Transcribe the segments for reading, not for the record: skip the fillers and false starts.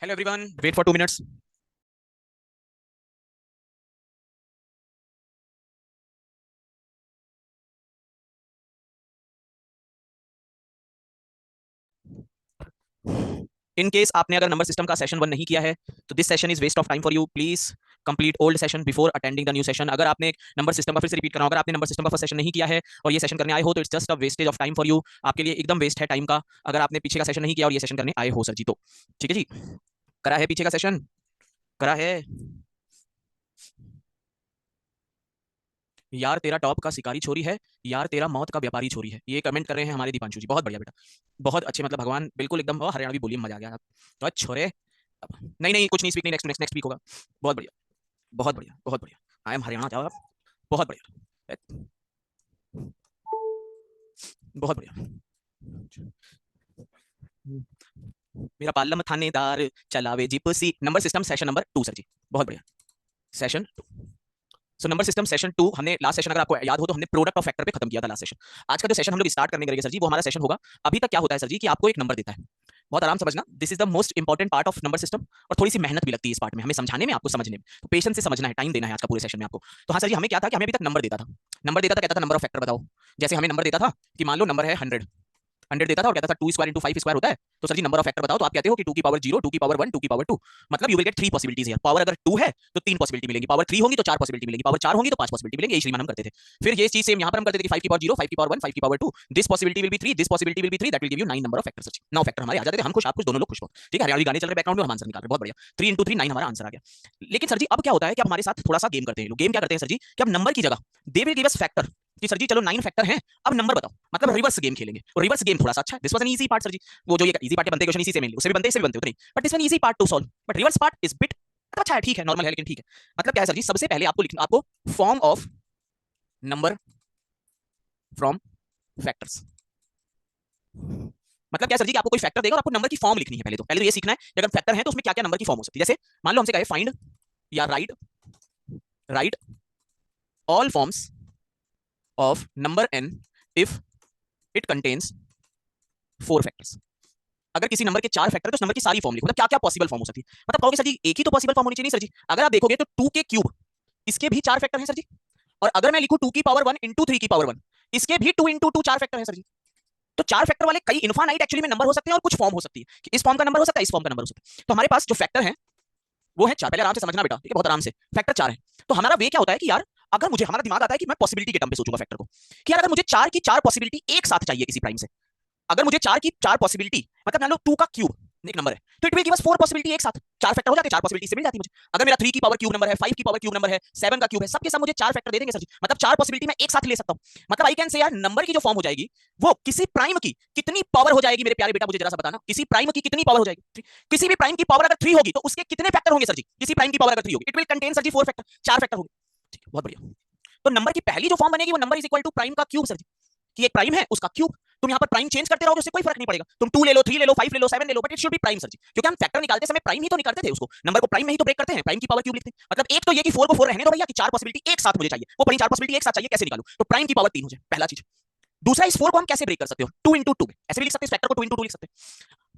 Hello everyone, wait for 2 minutes. In case आपने अगर number system का सेशन 1 नहीं किया है तो this session is waste of time for you. Please complete old session before attending the new session. अगर आपने नंबर सिस्टम का फिर से रिपीट करना, अगर आपने नंबर सिस्टम का फर्स्ट सेशन नहीं किया है और ये सेशन करने आए हो तो it's just a wastage of time for you. आपके लिए एकदम वेस्ट है टाइम का अगर आपने पीछे का सेशन नहीं किया और ये सेशन करने आए हो सर जी. तो ठीक है जी, करा है पीछे का सेशन, करा है. यार तेरा टॉप का शिकारी छोरी है, यार तेरा मौत का व्यापारी छोरी है. ये कमेंट कर रहे हैं हमारे दीपांशु जी. बहुत बढ़िया बेटा, बहुत अच्छे. मतलब भगवान बिल्कुल एकदम हरियाणवी बोलिए, मजा आ गया आप तो छोरे. नहीं नहीं कुछ नहीं स्पीक, नहीं नेक्स्ट नेक्स्ट नेक्स्ट वीक होगा. बहुत बढ़िया, बहुत बढ़िया, बहुत बढ़िया. आई एम हरियाणा जाओ आप. बहुत बढ़िया, बहुत बढ़िया. मेरा पालम थानेदार चलावे Gypsy. Number system session number 2 sir ji. बहुत बढ़िया. Session so number system session 2 हमने लास्ट सेशन, अगर आपको याद हो तो हमने प्रोडक्ट ऑफ फैक्टर पे खत्म किया था लास्ट सेशन. आज का जो सेशन हम लोग स्टार्ट करने करेंगे सर जी, वो हमारा सेशन होगा. अभी तक क्या होता है सर जी कि आपको एक नंबर देता है. बहुत आराम समझना, this is the most important part of number system. और थोड़ी सी मेहनत भी लगती है इस पार्ट में, हमें समझाने में, आपको समझने में. तो पेशेंस से समझना है, टाइम देना है आज का पूरे सेशन में आपको. तो हाँ सर जी, हमें क्या था कि हमें अभी तक नंबर देता था. नंबर देता था, कहता था नंबर ऑफ फैक्टर बताओ. जैसे हमें नंबर देता था कि मान लो नंबर है 100, 100 देता था और कहता था 2 स्क्वायर इंटू 5 स्क्वायर होता है. तो sir ji number of factor बताओ, तो आप कहते हो कि 2 की पावर 0, 2 की पावर 1, 2 की पावर 2. मतलब you will gate 3 possibilities here. Power अगर 2 है तो 3 पॉसिबिलिटी मिलेगी, पावर 3 होगी तो 4 पॉसिबिलिटी मिलेगी, पावर 4 होगी तो 5 पॉसिबिलिटी मिलेगी. यही श्रीमान हम करते थे. फिर ये चीज सेम यहाँ पर हम करते थे कि 5 की पावर 0, 5 की पावर 1, 5 की power 2. This possibility will be 3, this possibility will be 3, that will give you 9 number of factors. Sir 9 factor हमारे आ जाते थे. हम खुश, आप खुश, दोनों लोग खुश. बहुत ठीक है, हरियाणवी गाने चल रहे बैकग्राउंड में, हम आंसर निकाल रहे. बहुत बढ़िया. 3 इंटू 3 9 हमारा आंसर आ गया. लेकिन सर जी अब क्या होता है कि अब हमारे साथ थोड़ा सा गेम करते हैं लोग. गेम क्या करते हैं सर जी कि अब नंबर की जगह they will give us factor. कि सर जी चलो 9 फैक्टर हैं, अब नंबर बताओ. मतलब रिवर्स गेम खेलेंगे. और रिवर्स गेम थोड़ा सा अच्छा है. This was an easy part sir ji. वो जो ये इजी पार्ट के बनते क्वेश्चन इसी से मेनली, उससे भी बनते, इससे भी बनते उतने. But this one easy part two solve. But reverse part is bit अच्छा है, ठीक है, नॉर्मल है लेकिन ठीक है. मतलब क्या है सर जी, सबसे पहले आपको लिखना, आपको form of number from factors. मतलब क्या सर जी कि आपको कोई फैक्टर देगा और आपको नंबर की फॉर्म लिखनी है. पहले तो ये सीखना है कि अगर फैक्टर है तो उसमें क्या क्या नंबर की फॉर्म हो सकती है. जैसे मान लो हमसे कहे फाइंड या right, right all forms of number n if it contains 4 factors. अगर किसी नंबर के 4 फैक्टर तो उस नंबर की सारी फॉर्म लिखो. मतलब क्या क्या पॉसिबल फॉर्म हो सकती है. मतलब कहोगे सर जी एक ही तो पॉसिबल फॉर्म होनी चाहिए. नहीं सर जी, अगर आप देखोगे तो 2 के क्यूब, इसके भी 4 फैक्टर हैं सर जी. और अगर मैं लिखूं 2 की पावर 1 इंटू 3 की पावर 1, इसके भी 2 इंटू 2 4 फैक्टर हैं सर जी. तो 4 फैक्टर वाले कई इनफाइनाइट एक्चुअली में नंबर हो सकते हैं और कुछ फॉर्म हो सकती है कि इस फॉर्म का नंबर हो सकता है, इस फॉर्म का नंबर हो सकता है. तो हमारे पास जो फैक्टर है वो है 4. पहले आराम से समझना बेटा, ठीक है, बहुत आराम से. फैक्टर 4 है. तो हमारा वे क्या होता है कि यार अगर मुझे, हमारा दिमाग आता है कि मैं पॉसिबिलिटी के टर्म पे सोचूंगा फैक्टर को, कि यार अगर मुझे 4 की 4 पॉसिबिलिटी एक साथ चाहिए किसी प्राइम से. अगर मुझे 4 की 4 पॉसिबिलिटी, मतलब मान लो 2 का क्यूब एक नंबर है, तो it will give us 4 possibility एक साथ. 4 फैक्टर हो जाते हैं, 4 पॉसिबिलिटी से मिल जाती है मुझे. अगर मेरा 3 की पावर क्यूब नंबर है, 5 की पावर क्यूब नंबर है, 7 का क्यूब है, सबके सब मुझे 4 फैक्टर दे देंगे सर जी. मतलब 4 पॉसिबिलिटी मैं एक साथ ले सकता हूं. मतलब आई कैन से यार नंबर की जो फॉर्म हो जाएगी वो किसी प्राइम की कितनी पावर हो जाएगी मेरे प्यारे बेटा, मुझे जरा सा बताना. किसी प्राइम की कितनी पावर हो जाएगी. किसी भी प्राइम की पावर अगर 3 होगी तो उसके कितने फैक्टर होंगे सर जी. किसी प्राइम की पावर अगर 3 होगी, it will contain sir ji 4 factor, 4 factor होंगे. ठीक है, बहुत बढ़िया. तो नंबर की पहली जो फॉर्म बनेगी वो number is equal to prime का क्यूब सर जी. कि एक प्राइम है उसका क्यूब. तुम यहाँ पर प्राइम चेंज करते रहोगे, उससे कोई फर्क नहीं पड़ेगा. तुम 2 ले लो, 3 ले लो, 5 ले लो, 7 ले लो, but it should be prime sir ji. क्योंकि हम फैक्टर निकालते समय प्राइम ही तो निकालते थे उसको, नंबर को प्राइम में ही तो ब्रेक करते हैं, प्राइम की पावर क्यूब लिखते हैं. मतलब एक तो ये कि 4 को 4 रहने दो भैया, कि 4 पॉसिबिलिटी एक साथ मुझे चाहिए. वो पड़ी 4 पॉसिबिलिटी एक साथ चाहिए, कैसे निकालू. तो प्राइम की पावर 3 हो जाए, पहला चीज. दूसरा, इस 4 को हम कैसे ब्रेक कर सकते हो, 2 इंटू 2. ऐसे भी लिख सकते हैं इस फैक्टर को, 2 इंटू 2 लिख सकते हैं.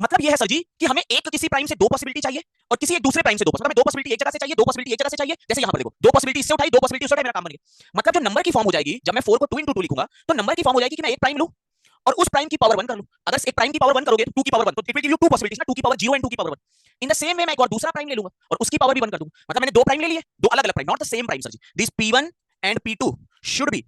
मतलब ये है सर जी कि हमें एक किसी प्राइम से 2 पॉसिबिलिटी चाहिए और किसी एक दूसरे प्राइम से 2 पॉसिबिलिटी. हमें 2 पॉसिबिलिटी एक जगह से चाहिए, 2 पॉसिबिलिटी एक जगह से चाहिए. जैसे यहां पर देखो, 2 पॉसिबिलिटी इससे उठाई, 2 पॉसिबिलिटी उससे उठाई, मेरा काम बन गया. मतलब जो नंबर की फॉर्म हो जाएगी, जब मैं 4 को 2 इंटू 2 लिखूंगा तो नंबर की फॉर्म हो जाएगी कि मैं एक प्राइम लूं और उस प्राइम की पावर 1 कर लूं. अगर एक प्राइम की पावर 1 करोगे तो 2 की पावर 1, तो it will give you 2 possibilities ना, 2 की पावर 0 एंड 2 की power 1. In the same way मैं एक और दूसरा प्राइम ले लूंगा और उसकी पावर भी 1 कर दूंगा. मतलब मैंने दो प्राइम ले लिए, दो अलग अलग prime, not the same prime sir ji. This p1 and p2 should be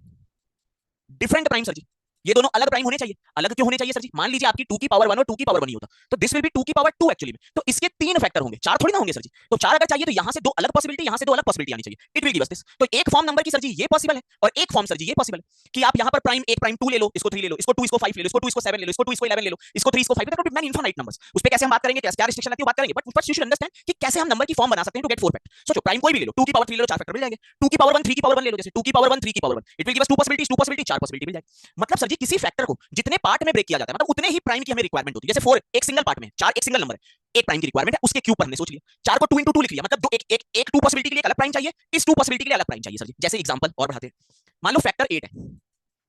different prime sir ji. ये दोनों अलग प्राइम होने चाहिए. अलग क्यों होने चाहिए सर जी. मान लीजिए आपकी 2 की पावर 1 और 2 की पावर 1 ही होता, तो दिस विल बी 2 की पावर 2 एक्चुअली में. तो इसके 3 फैक्टर होंगे, 4 थोड़ी ना होंगे सर जी. तो 4 अगर चाहिए तो यहां से 2 अलग पॉसिबिलिटी, यहां से 2 अलग पॉसिबिलिटी आनी चाहिए. It will give us this. तो एक फॉर्म नंबर की सर जी ये पॉसिबल है और एक फॉर्म सर जी ये पॉसिबल है कि आप यहां पर प्राइम, एक प्राइम 2 ले लो, इसको 3 ले लो, इसको 2 इसको 5 ले लो, इसको 2 इसको 7 ले लो, इसको 2 इसको 11 ले लो, इसको 3 इसको 5, that will B infinite numbers. उस पे कैसे हम बात करेंगे, क्या रिस्ट्रिक्शन लगती है बात करेंगे. But first you should understand कि कैसे हम नंबर की फॉर्म बना सकते हैं टू गेट 4 फैक्टर. सोचो प्राइम कोई भी ले लो, 2 की पावर 3 ले लो, 4 फैक्टर मिल जाएंगे. 2 की पावर 1 3 की पावर 1 ले लो, जैसे 2 की पावर 1 3 की power 1, it will give us 2 possibilities, 2 possibility 4 possibility मिल जाएगी. मतलब सर जी किसी फैक्टर को जितने पार्ट में ब्रेक किया जाता है, मतलब उतने ही प्राइम की हमें रिक्वायरमेंट होती है. जैसे 4 एक सिंगल पार्ट में, 4 एक सिंगल नंबर है, एक प्राइम की रिक्वायरमेंट है, उसके क्यूब पर हमने सोच लिया. 4 को 2 इंटू 2 लिख लिया, मतलब दो एक 2 पॉसिबिलिटी के लिए अलग प्राइम चाहिए, इस 2 पॉसिबिलिटी के लिए अलग प्राइम चाहिए सर जी. जैसे एग्जांपल और बढ़ाते हैं, मान लो फैक्टर 8 है,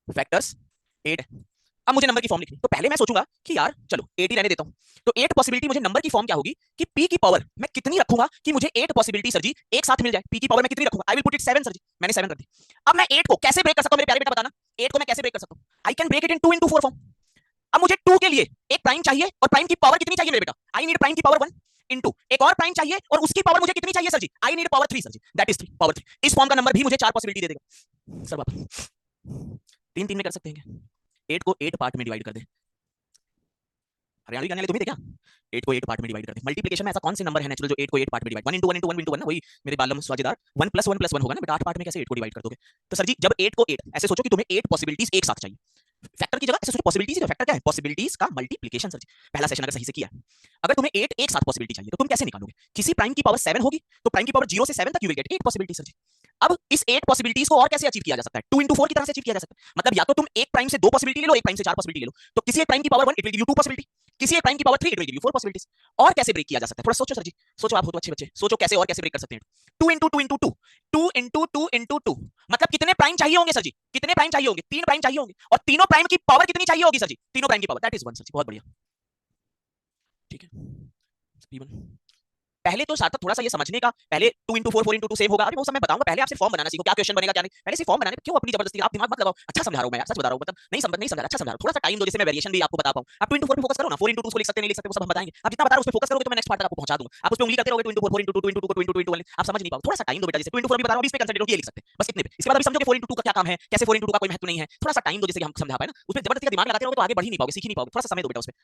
फैक्टर्स 8 है. अब मुझे नंबर की फॉर्म लिखनी, तो पहले मैं सोचूंगा कि यार चलो 8 ही रहने देता हूं। तो 8 पॉसिबिलिटी मुझे नंबर की फॉर्म क्या होगी कि p की पावर मैं कितनी रखूंगा कि मुझे 8 पॉसिबिलिटी सर जी एक साथ मिल जाए। p की पावर मैं कितनी रखूंगा, I will put it 7 sir ji, मैंने 7 रख दी। अब मैं 8 को कैसे ब्रेक कर सकता हूं मेरे प्यारे बेटा, बताना 8 को मैं कैसे ब्रेक कर सकता हूं। I can break it in 2 into 4 form. अब मुझे 2 के लिए एक प्राइम चाहिए, और प्राइम की पावर कितनी चाहिए मेरे बेटा, आई नीड प्राइम की पावर 1 इनटू एक और प्राइम चाहिए और उसकी पावर मुझे कितनी चाहिए sir ji, I need power 3 sir ji, that is 3 power 3। इस फॉर्म का नंबर भी मुझे 4 पॉसिबिलिटी दे देगा सर। वापस 3 3 में कर सकते हैं, 8 को 8 पार्ट में डिवाइड कर दे। हरियाणवी करने वाले तुम ही थे क्या? 8 को 8 पार्ट में डिवाइड कर दे। मल्टीप्लिकेशन में ऐसा कौन से नंबर है नेचुरल जो 8 को 8 पार्ट में डिवाइड, 1 into 1 into 1 into 1 ना, वही मेरे बालम स्वाजेदार 1 + 1 + 1 होगा ना बेटा, 8 पार्ट में कैसे 8 को डिवाइड कर दोगे। तो सर जी जब 8 को 8 ऐसे सोचो कि तुम्हें 8 पॉसिबिलिटीज एक साथ चाहिए, फैक्टर की जगह ऐसे सोचो पॉसिबिलिटीज का फैक्टर क्या है, पॉसिबिलिटीज का मल्टीप्लिकेशन सर जी। पहला सेशन अगर सही से किया है, अगर तुम्हें 8 एक साथ पॉसिबिलिटी चाहिए तो तुम कैसे निकालोगे, किसी प्राइम की पावर 7 होगी तो प्राइम की पावर 0 से 7 तक you will get 8 possibility sir ji. अब इस 8 पॉसिबिलिटीज को और कैसे अचीव किया जा सकता है, 2 into 4 की तरह से अचीव किया जा सकता है। मतलब या तो तुम एक प्राइम से 2 पॉसिबिलिटी ले लो, एक प्राइम से 4 पॉसिबिलिटी ले लो, तो किसी एक प्राइम की power 1 it will give you 2 possibility, किसी एक प्राइम की power 3 it will give you 4 possibilities. और कैसे ब्रेक किया जा सकता है, थोड़ा सोचो सर जी, सोचो, आप हो तो अच्छे बच्चे, सोचो कैसे और कैसे ब्रेक कर सकते हैं। 2 into 2 into 2, 2 into 2 into 2, मतलब कितने प्राइम चाहिए होंगे सर जी, कितने प्राइम चाहिए होंगे, 3 प्राइम चाहिए होंगे, और तीनों प्राइम की पावर कितनी चाहिए होगी सर जी, तीनों प्राइम की power, that is 1 sir ji. बहुत बढ़िया, ठीक है p1। पहले तो सार्थक थोड़ा सा ये समझने का, पहले 2 into 4 4 into 2 सेम होगा, अरे वो सब मैं बताऊंगा, पहले आप सिर्फ फॉर्म बनाना सीखो, क्या क्वेश्चन बनेगा क्या नहीं, पहले सिर्फ फॉर्म बनाने क्यों अपनी जबरदस्ती, आप दिमाग मत लगाओ, अच्छा समझा रहा हूं मैं यार, सच बता रहा हूं, मतलब नहीं समझ अच्छा समझा रहा हूं, थोड़ा सा टाइम दो जिससे मैं वेरिएशन भी आपको बता पाऊं। आप 2 into 4 पे फोकस करो ना, 4 into 2 को लिख सकते नहीं लिख सकते वो सब हम बताएंगे, आप जितना बता रहे हो उस पे फोकस करोगे तो मैं नेक्स्ट पार्ट तक आपको पहुंचा दूंगा। आप उस पे उंगली करते रहोगे 2 into 4 4 into 2 2 into 2 को 2 into 2 into 1, आप समझ नहीं पाओगे, थोड़ा सा टाइम दो बेटा, जैसे 2 into 4 भी बता रहा हूं, अभी इस पे कंसंट्रेट करो, ये लिख सकते हैं बस इतने पे, इसके बाद अभी समझो कि 4 into 2 का क्या काम है, कैसे 4 into 2 का कोई महत्व नहीं है, थोड़ा सा टाइम दो जिससे हम समझा पाए ना, उसमें जबरदस्ती का दिमाग लगाते रहोगे तो आगे बढ़ ही नहीं पाओगे, सीख ही नहीं पाओगे, थोड़ा सा समय दो बेटा उसपे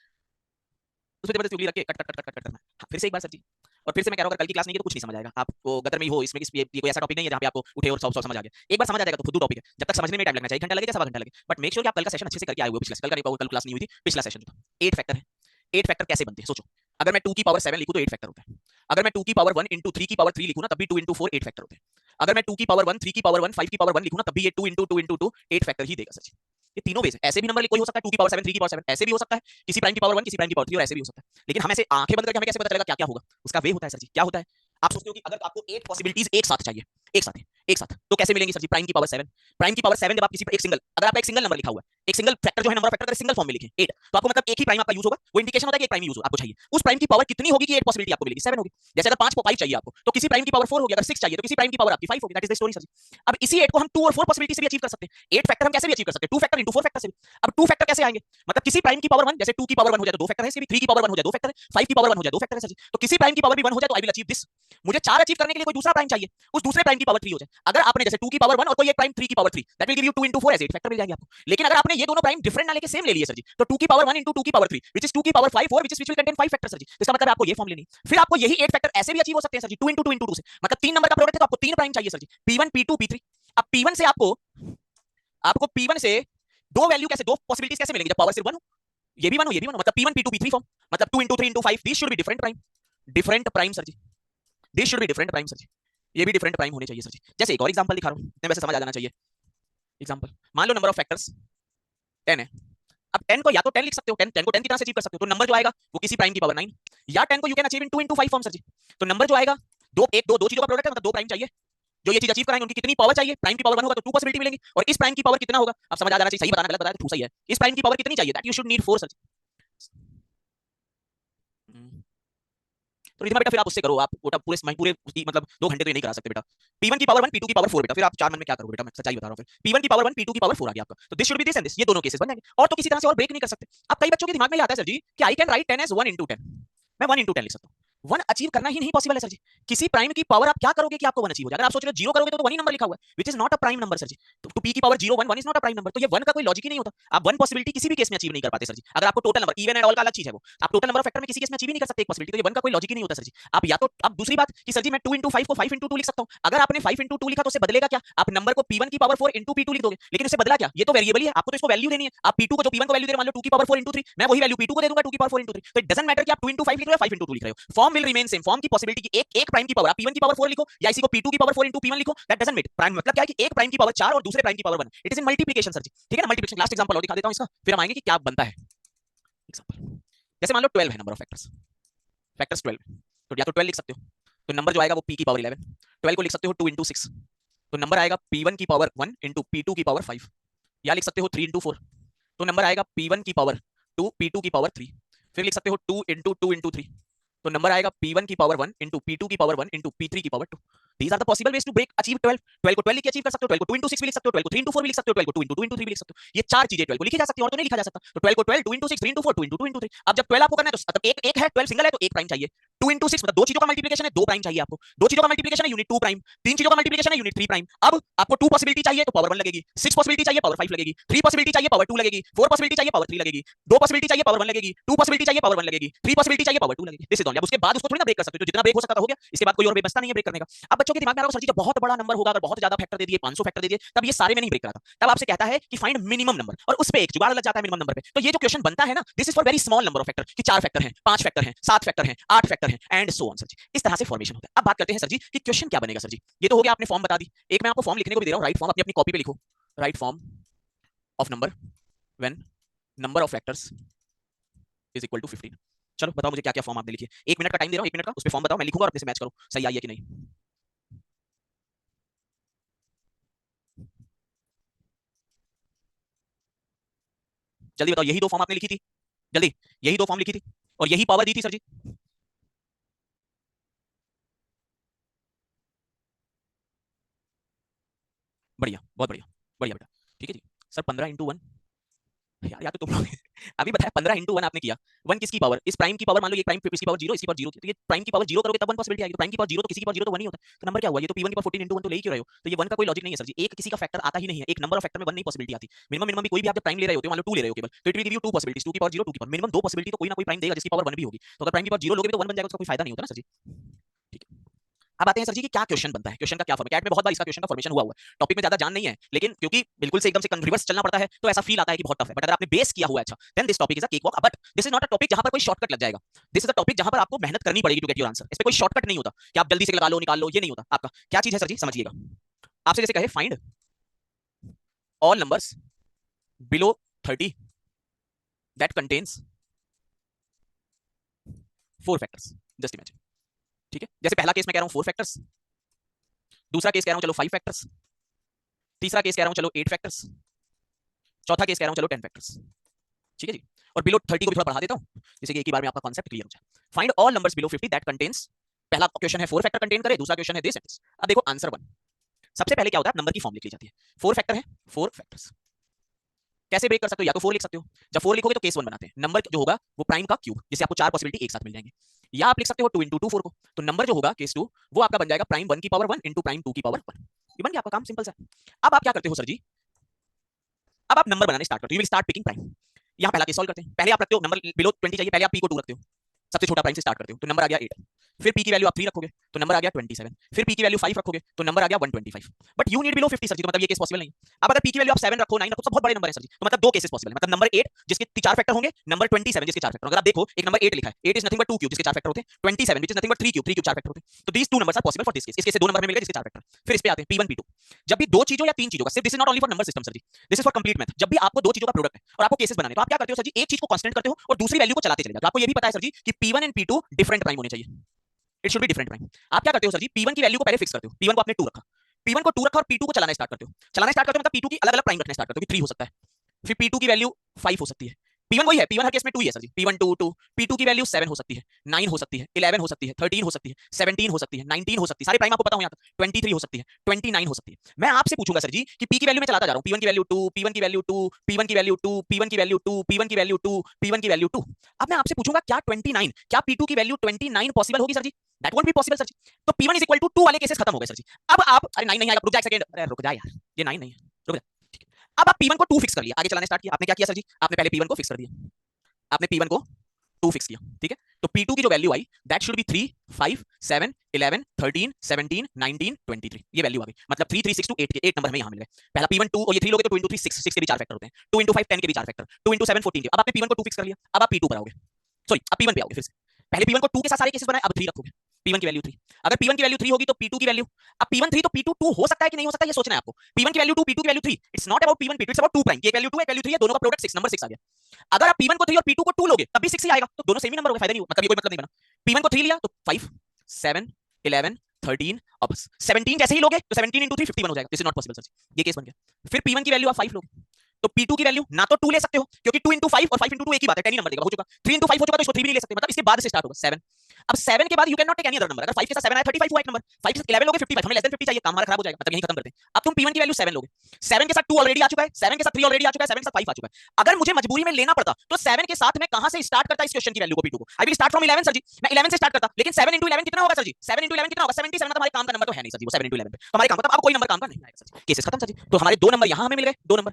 जबरदस्ती उंगली रख के cut cut cut cut cut करना। हाँ, फिर से एक बार सर जी, और फिर से मैं कह रहा हूं अगर कल की क्लास नहीं की तो कुछ नहीं समझ आएगा, आपको गटर में ही हो, इसमें ये कोई ऐसा टॉपिक नहीं है जहां पे आपको उठे और सौ समझ आ गया, एक बार समझ आ जाएगा तो खुद टॉपिक है, जब तक समझने में टाइम लगना चाहिए, 1 घंटा लगे या सवा घंटा लगे, बट मेक श्योर कि आप कल का सेशन अच्छे से करके आए हुए, पिछला कल का कल क्लास नहीं हुई थी, पिछला सेशन जो था। 8 फैक्टर है, 8 फैक्टर कैसे बनते हैं सोचो, अगर मैं 2 की पावर 7 लिखूं तो 8 फैक्टर होता है, अगर मैं 2 की पावर 1 into 3 की पावर 3 लिखूं ना तब भी 2 into 4 8 फैक्टर होते हैं, अगर मैं 2 की पावर 1 3 की पावर 1 5 की पावर 1 लिखूं ना तब भी ये 2 into 2 into 2 8 फैक्टर ही देगा सर। ये तीनों वेज है, ऐसे भी नंबर कोई हो सकता है 2 की पावर 7 3 की पावर 7, ऐसे भी हो सकता है किसी प्राइम की पावर 1 किसी प्राइम की पावर 3, और ऐसे भी हो सकता है, लेकिन हम ऐसे आंखें बंद करके हमें कैसे पता चलेगा क्या क्या होगा, उसका वे होता है सर जी। क्या होता है, आप सोचते हो कि अगर आपको 8 पॉसिबिलिटीज एक साथ चाहिए, एक साथ तो कैसे मिलेंगी सर जी, प्राइम की पावर 7, प्राइम की पावर 7 जब आप किसी एक सिंगल, अगर आपका एक सिंगल नंबर लिखा हुआ है, एक सिंगल फैक्टर जो है नंबर फैक्टर अगर सिंगल फॉर्म में लिखे 8, तो आपको मतलब एक ही प्राइम आपका यूज होगा, वो इंडिकेशन होता है कि एक प्राइम यूज हो आपको चाहिए, उस प्राइम की पावर कितनी होगी कि 8 पॉसिबिलिटी आपको मिलेगी, 7 होगी। जैसे अगर 5 को 5 चाहिए आपको तो किसी प्राइम की पावर 4 होगी, अगर 6 चाहिए तो किसी प्राइम की पावर आपकी 5 होगी, that is the story sir ji. अब इसी 8 को हम 2 और 4 पॉसिबिलिटी से भी अचीव कर सकते हैं, 8 फैक्टर हम कैसे भी अचीव कर सकते हैं, 2 फैक्टर into 4 फैक्टर से भी। अब 2 फैक्टर कैसे आएंगे, मतलब किसी प्राइम की पावर 1, जैसे 2 की पावर 1 हो जाए तो 2 फैक्टर है, इसके भी 3 की पावर 1 हो जाए 2 फैक्टर है, 5 की पावर 1 हो जाए 2 फैक्टर है सर जी। तो किसी प्राइम की पावर भी 1 हो जाए तो आई विल अचीव दिस, मुझे 4 अचीव करने के लिए कोई दूसरा प्राइम चाहिए, उस दूसरे प्राइम की पावर 3 हो जाए, अगर आपने जैसे 2 की पावर 1 और कोई एक प्राइम 3 की power 3, that will give you 2 into 4 ऐसे 8 फैक्टर मिल जाएंगे आपको। लेकिन अगर आपने ये दोनों प्राइम डिफरेंट ना लेके सेम ले लिए सर जी, तो 2 की पावर 1 into 2 की पावर 3 which is 2 की power 5 4 which will contain 5 factor sir ji, इसका मतलब आपको ये फॉर्म लेनी है। फिर आपको यही 8 फैक्टर ऐसे भी अचीव हो सकते हैं सर जी, 2 into 2 into 2 से, मतलब 3 नंबर का प्रोडक्ट है तो आपको 3 प्राइम चाहिए सर जी, p1 p2 p3। अब p1 से आपको आपको p1 से दो वैल्यू कैसे, दो पॉसिबिलिटीज कैसे मिलेंगी जब पावर सिर्फ 1 हो, ये भी 1 हो ये भी 1 हो, मतलब p1 p2 p3 फॉर्म, मतलब 2 into 3 into 5 this should be different prime sir ji, this should be different prime sir ji, ये भी डिफरेंट प्राइम होने चाहिए सर जी। जैसे एक और एग्जांपल दिखा रहा हूं, वैसे समझ आ जाना चाहिए। एग्जांपल, मान लो नंबर ऑफ फैक्टर्स 10 है, अब 10 को या तो 10 लिख सकते हो, 10 को 10 की तरह से अचीव कर सकते हो, तो नंबर जो आएगा वो किसी प्राइम की पावर 9, या 10 को you can achieve in 2 into 5 form sir ji, तो नंबर जो आएगा दो चीजों का प्रोडक्ट है, मतलब दो प्राइम चाहिए, जो ये चीज अचीव कराएंगे उनकी कितनी पावर चाहिए, प्राइम की पावर 1 होगा तो 2 पॉसिबिलिटी मिलेंगी, और इस प्राइम की पावर कितना होगा, अब समझ आ जाना चाहिए, सही बताना गलत बताया तो ठूसा ही है, इस प्राइम की पावर कितनी चाहिए, that you should need 4 sir. तो रिधमा बेटा फिर आप उससे करो, आप वो पूरे पूरे उसकी मतलब 2 घंटे तो ये नहीं करा सकते बेटा। p1 की पावर 1 p2 की पावर 4 बेटा, फिर आप 4 मन में क्या करोगे बेटा, मैं सच्चाई बता रहा हूं, फिर p1 की पावर 1 p2 की पावर 4 आ गया आपका, तो this should B this and this, ये दोनों केसेस बन जाएंगे, और तो किसी तरह से और ब्रेक नहीं कर सकते। अब कई बच्चों के दिमाग में ये आता है सर जी कि I can write 10 as 1 into 10, मैं 1 into 10 लिख सकता हूं, 1 अचीव करना ही नहीं पॉसिबल है सर जी, किसी प्राइम की पावर आप क्या करोगे कि आपको 1 अचीव हो जाए, अगर आप सोच रहे हो 0 करोगे तो 1 ही नंबर लिखा हुआ है which is not a prime number sir ji, तो p की power 0 1 1 is not a prime number, तो ये 1 का कोई लॉजिक ही नहीं होता, आप 1 पॉसिबिलिटी किसी भी केस में अचीव नहीं कर पाते सर जी। अगर आपको total number even and all का अलग चीज है, वो आप टोटल नंबर ऑफ फैक्टर में किसी केस में अचीव ही नहीं कर सकते एक पॉसिबिलिटी, तो ये 1 का कोई लॉजिक ही नहीं होता सर जी। आप या तो अब दूसरी बात कि सर जी मैं 2 into 5 को 5 into 2 लिख सकता हूं, अगर आपने 5 into 2 लिखा तो उससे बदलेगा क्या, आप नंबर को p1 की पावर 4 into p2 लिख दोगे, लेकिन उससे बदला क्या, ये तो वेरिएबल ही है, आपको तो इसको वैल्यू देनी है, आप p2 को जो p1 को वैल्यू दे रहे मान लो 2 की पावर 4 into 3, मैं वही वैल्यू p2 को दे दूंगा 2 की पावर 4 into 3, तो इट डजंट मैटर कि आप 2 into 5 लिख रहे हो या 5 into 2 लिख रहे हो, form will remain same, form की पॉसिबिलिटी की एक प्राइम की पावर आप p1 की पावर 4 लिखो या इसी को p2 की पावर 4 into p1 लिखो, दैट डजंट मैटर, प्राइम मतलब क्या है कि एक प्राइम की पावर 4 और दूसरे प्राइम की power 1, it is in multiplication sir ji, ठीक है ना, मल्टीप्लिकेशन। लास्ट एग्जांपल और दिखा देता हूं इसका, फिर हम आएंगे कि क्या बनता है। एग्जांपल जैसे मान लो 12 है नंबर ऑफ फैक्टर्स, फैक्टर्स 12, तो या तो 12 लिख सकते हो, तो नंबर जो आएगा वो p की पावर 11, 12 को लिख सकते हो 2 into 6, तो नंबर आएगा p1 की पावर 1 into p2 की पावर 5, या लिख सकते हो 3 into 4, तो नंबर आएगा P1 की पावर 2 P2 की पावर 3। फिर लिख सकते हो 2 इंटू 2 इंटू 3, तो नंबर आएगा P1 की पावर 1 इंटू P2 की पावर 1 इंटू P3 की power 2। These are the possible ways to break achieve 12। 12 को 12 लिख के अचीव कर सकते हो, 12 को 2 इंटू 6 भी लिख सकते हो, 12 को 3 इंटू 4 भी लिख सकते हो, 12 को 2 इंटू 2 इंटू 3 भी लिख सकते हो। ये चार चीजें 12 को लिखी जा सकती है और तो नहीं लिखा जा सकता। तो 12 को 12 2 इंटू 6 3 इंटू 4 2 इंटू 2 इंटू 3। अब जब 12 आपको करना है तो मतलब एक है 12 सिंगल है तो एक प्राइम चाहिए। 2 इंटू 6 मतलब दो चीजों का मल्टीप्लिकेशन है, दो प्राइम चाहिए आपको। दो चीजों का मल्टीप्लिकेशन है यूनिट 2 प्राइम, तीन चीजों का मल्टीप्लिकेशन है यूनिट 3 प्राइम। अब आपको 2 पॉसिबिलिटी चाहिए तो पावर 1 लगेगी, 6 पॉसिबिलिटी चाहिए पावर 5 लगेगी, 3 पॉसिबिलिटी चाहिए पावर 2 लगेगी, 4 पॉसिबिलिटी चाहिए पावर 3 लगेगी, 2 पॉसिबिलिटी चाहिए पावर 1 लगेगी, 2 पॉसिबिलिटी चाहिए पावर 1 लगेगी, 3 पॉसिबिलिटी चाहिए पावर 2 लगेगी। This is only. अब उसके बाद उसको थोड़ी ना ब्रेक कर सकते हो, तो जितना ब्रेक हो सकता था हो गया, इसके बाद कोई और वे बचता नहीं है ब्रेक करने का। अब बच्चों के दिमाग में आ रहा है सर जी जब बहुत बड़ा नंबर होगा, अगर बहुत ज्यादा फैक्टर दे दिए 500 फैक्टर दे दिए तब ये सारे में नहीं ब्रेक कराता, तब आपसे कहता है कि फाइंड मिनिमम नंबर और उस पे एक जुगाड़ लग जाता है मिनिमम नंबर पे। तो ये जो क्वेश्चन बनता है ना, this is for very small number of factor कि 4 फैक्टर हैं, 5 फैक्टर हैं, 7 फैक्टर हैं, 8 फैक्टर हैं एंड सो ऑन सर जी। इस तरह से फॉर्मेशन होता है। अब बात करते हैं सर जी कि क्वेश्चन क्या बनेगा सर जी। ये तो हो गया, आपने फॉर्म बता दी। एक मैं आपको फॉर्म लिखने को भी दे रहा हूं, राइट फॉर्म अपनी अपनी कॉपी पे लिखो। Write form of number when number of factors is equal to 15। चलो बताओ मुझे क्या क्या फॉर्म आपने लिखी है। 1 मिनट का टाइम दे रहा हूं, 1 मिनट का उस पे फॉर्म बताओ, मैं लिखूंगा और अपने से मैच करो सही आई है कि नहीं। जल्दी बताओ, यही दो फॉर्म आपने लिखी थी, जल्दी, यही दो फॉर्म लिखी थी और यही पावर दी थी सर जी। बढ़िया, बहुत बढ़िया, बढ़िया बेटा। ठीक है जी सर। 15 इंटू 1, यार या तो तुम लोग अभी बताया 15 इंटू 1 आपने किया। 1 किसकी पावर, इस प्राइम की पावर, मान लो ये प्राइम इसकी पावर 0 इसकी पावर 0, तो ये प्राइम की पावर 0 करोगे तब 1 पॉसिबिलिटी आएगी। तो प्राइम की पावर 0 तो किसी की पावर 0 तो 1 ही होता है। तो नंबर क्या हुआ, ये तो P1 की पावर 14 इंटू 1 तो ले ही क्यों रहे हो। तो ये 1 का कोई लॉजिक नहीं है सर जी। एक किसी का फैक्टर आता ही नहीं है, एक नंबर ऑफ फैक्टर में 1 नहीं पॉसिबिलिटी आती। मिनिमम मिनिमम भी कोई भी आप जब प्राइम ले रहे होते हो, मान लो 2 ले रहे हो केवल, तो it will give you 2 possibilities, 2 की पावर 0 2 की पावर मिनिमम 2 पॉसिबिलिटी तो कोई ना कोई प्राइम देगा जिसकी पावर 1 भी होगी। तो अगर प्राइम की पावर 0 लोगे तो 1 बन जाएगा, उसका कोई फायदा नहीं होता ना सर जी। ठीक है। अब आते हैं सर जी कि क्या क्वेश्चन बनता है, क्वेश्चन का क्या फॉर्म है। कैट में बहुत बार इसका क्वेश्चन का फॉर्मेशन हुआ है, टॉपिक में ज्यादा जान नहीं है, लेकिन क्योंकि बिल्कुल से एकदम से रिवर्स चलना पड़ता है तो ऐसा फील आता है कि बहुत टफ है। बट अगर आपने बेस किया हुआ है अच्छा, then this topic is a cake walk. But this is not a topic जहां पर कोई शॉर्टकट लग जाएगा। दिस इज अ टॉपिक जहां पर आपको मेहनत करनी पड़ेगी टू गेट योर आंसर। इस पे कोई शॉर्टकट नहीं होता कि आप जल्दी से लगा लो निकाल लो, ये नहीं होता आपका। क्या चीज है सर जी, समझिएगा। आपसे जैसे कहे find all numbers below 30 that contains 4 factors, just imagine. ठीक है, जैसे पहला केस मैं कह रहा हूं 4 फैक्टर्स, दूसरा केस कह रहा हूं चलो 5 फैक्टर्स, तीसरा केस कह रहा हूं चलो 8 फैक्टर्स, चौथा केस कह रहा हूं चलो 10 फैक्टर्स। ठीक है जी। और बिलो 30 को भी थोड़ा बढ़ा देता हूं जैसे कि एक ही बार में आपका कॉन्सेप्ट क्लियर हो जाए। Find all numbers below 50 that contains, पहला क्वेश्चन है 4 फैक्टर कंटेन करे, दूसरा क्वेश्चन है दिस एंड दिस। अब देखो आंसर 1, सबसे पहले क्या होता है, नंबर की फॉर्म लिख ली जाती है। 4 फैक्टर है, 4 फैक्टर्स कैसे ब्रेक कर सकते हो, या तो 4 लिख सकते हो। जब 4 लिखोगे तो केस 1 बनाते हैं, नंबर जो होगा वो प्राइम का क्यूब, जिससे आपको 4 पॉसिबिलिटी एक साथ मिल जाएंगे। या आप लिख सकते हो 2 इंटू 2 4 को, तो नंबर जो होगा केस 2 वो आपका बन जाएगा प्राइम 1 की पावर 1 इंटू प्राइम 2 की पावर 1। ये बन गया आपका काम, सिंपल सा। अब आप क्या करते हो सर जी, अब आप नंबर बनाने स्टार्ट करते हो, you will start picking prime. यहाँ पहला केस सॉल्व करते हैं। पहले आप रखते हो नंबर बिलो 20 चाहिए, पहले आप पी को 2 रखते हो, सबसे छोटा प्राइम से स्टार्ट करते हो, तो नंबर आ गया 8। फिर पी की वैल्यू आप 3 रखोगे तो नंबर आ गया 27। फिर पी की वैल्यू 5 रखोगे तो नंबर आ गया 125। But you need below 50 sir ji, तो मतलब ये केस पॉसिबल नहीं है। अब अगर पी की वैल्यू आप 7 रखो 9 रखो तो बहुत बड़े नंबर है सर जी, तो मतलब दो केसेस पॉसिबल है। मतलब नंबर 8 जिसके 4 फैक्टर होंगे, नंबर 27 जिसके 4 फैक्टर। अगर आप देखो एक नंबर 8 लिखा है, 8 इज नथिंग बट 2 क्यूब जिसके 4 फैक्टर होते हैं, 27 which is nothing but 3 cube, 3 cube 4 factor होते हैं। तो these two numbers are possible for this case. इस केस से दो नंबर में मिल गए जिसके 4 फैक्टर। फिर इस पे आते हैं P1 P2। जब भी दो चीजों या तीन चीजों का, सिर्फ this is not only for number system sir ji, this is for complete math. जब भी आपको दो चीजों का प्रोडक्ट है और आपको केसेस बनाने, तो आप क्या करते हो सर जी, एक चीज को कांस्टेंट करते हो और दूसरी वैल्यू को चलाते चले जाते हो। आपको ये भी पता है सर जी कि P1 and P2 different prime होने चाहिए, it should be different prime. आप क्या करते हो सर जी, P1 की वैल्यू को पहले फिक्स करते हो, P1 को आपने 2 रखा, P1 को 2 रखा और P2 को चलाना स्टार्ट करते हो। चलाना स्टार्ट करते हो मतलब P2 की अलग अलग प्राइम रखना स्टार्ट करते हो कि 3 हो सकता है, फिर P2 की वैल्यू 5 हो सकती है। P1 वही है, P1 हर केस में 2 ही है सर जी, P1 2 2। P2 की वैल्यू 7 हो सकती है, 9 हो सकती है, 11 हो सकती है, 13 हो सकती है, 17 हो सकती है, 19 हो सकती है, सारे प्राइम आपको पता हो यहाँ तक, 23 हो सकती है, 29 हो सकती है। मैं आपसे पूछूंगा सर जी कि P की वैल्यू में चलाता जा रहा हूँ, P1 की वैल्यू 2, P1 की वैल्यू 2, P1 की वैल्यू 2, P1 की वैल्यू 2, P1 की वैल्यू 2, P1 की वैल्यू 2। अब मैं आपसे पूछूंगा क्या 29, क्या P2 की वैल्यू 29 पॉसिबल होगी sir ji? That won't be possible sir ji. तो P1 इज इक्वल टू 2 वाले केसेस खत्म हो गए सर जी। अब आप, अरे 9 नहीं आएगा, रुक जा एक सेकंड, अरे रुक जा यार, ये 9 नहीं है, रुक जा। ठीक है, अब आप P1 को 2 फिक्स कर लिया, आगे चलाने स्टार्ट किया। आपने क्या किया सर जी, आपने पहले P1 को फिक्स कर दिया, आपने P1 को 2 फिक्स किया, ठीक है। तो P2 की जो value I that should B 3 5 7 11 13 17 19 23, ये वैल्यू आ गई। मतलब 3 3 6 2 8 के 8 नंबर हमें यहां मिल गए। पहला P1 2 और ये 3 लोगे तो 2 3 6 6 के भी 4 फैक्टर होते हैं, 2 5 10 के भी 4 फैक्टर, 2 7 14 के। अब आपने P1 को 2 फिक्स कर लिया, अब आप P2 पर आओगे, सॉरी अब P1 पे आओगे। फिर से पहले P1 को 2 के साथ सारे केसेस बनाए, अब 3 रखोगे, P1 की वैल्यू 3। अगर P1 की वैल्यू 3 होगी तो P2 की वैल्यू, अब P1 3 तो P2 2 हो सकता है कि नहीं हो सकता, ये सोचना है आपको। P1 की वैल्यू 2, P2 की value 3, it's not about P1 P2, it's about 2 prime. एक वैल्यू 2 एक वैल्यू 3 है, दोनों का प्रोडक्ट 6, नंबर 6 आ गया। अगर आप P1 को 3 और P2 को 2 लोगे तब भी 6 ही आएगा, तो दोनों सेम ही नंबर हो गए, फायदा नहीं हुआ, मतलब ये कोई मतलब नहीं बना। P1 को 3 लिया तो 5 7 11 13 और बस 17 जैसे ही लोगे तो 17 into 3 51 हो जाएगा। This is not possible sir, ये केस बन गया। फिर P1 की वैल्यू आप 5 लोगे, तो P2 की वैल्यू ना तो 2 ले सकते हो क्योंकि 2 into 5 और 5 into 2 एक ही बात है, 10 ही नंबर देगा, हो चुका। 3 into 5 हो चुका तो इसको 3 भी नहीं ले सकते, मतलब इसके बाद से स्टार्ट होगा 7। अब 7 के बाद you cannot take any other number. अगर 5 के साथ 7 आया 35 हुआ एक नंबर, 5 के साथ 11 लोगे 55, हमें लेस देन 50 चाहिए, काम हमारा खराब हो जाएगा, मतलब यहीं खत्म करते हैं। अब तुम P1 की वैल्यू 7 लोगे, 7 के साथ 2 ऑलरेडी आ चुका है, 7 के साथ 3 ऑलरेडी आ चुका है, 7 के साथ 5 आ चुका है। अगर मुझे मजबूरी में लेना पड़ता तो 7 के साथ मैं कहां से स्टार्ट करता इस क्वेश्चन की वैल्यू को P2 को? I will start from 11 sir ji, मैं 11 से स्टार्ट करता, लेकिन 7 into 11 कितना होगा सर जी? 7 into 11 कितना होगा? 77, मतलब हमारे काम का नंबर तो है नहीं सर जी वो 7 into 11 पे, तो हमारे काम मतलब अब कोई नंबर काम का नहीं आएगा सर जी, केसेस खत्म सर जी। तो हमारे 2 नंबर यहां हमें मिल गए, 2 नंबर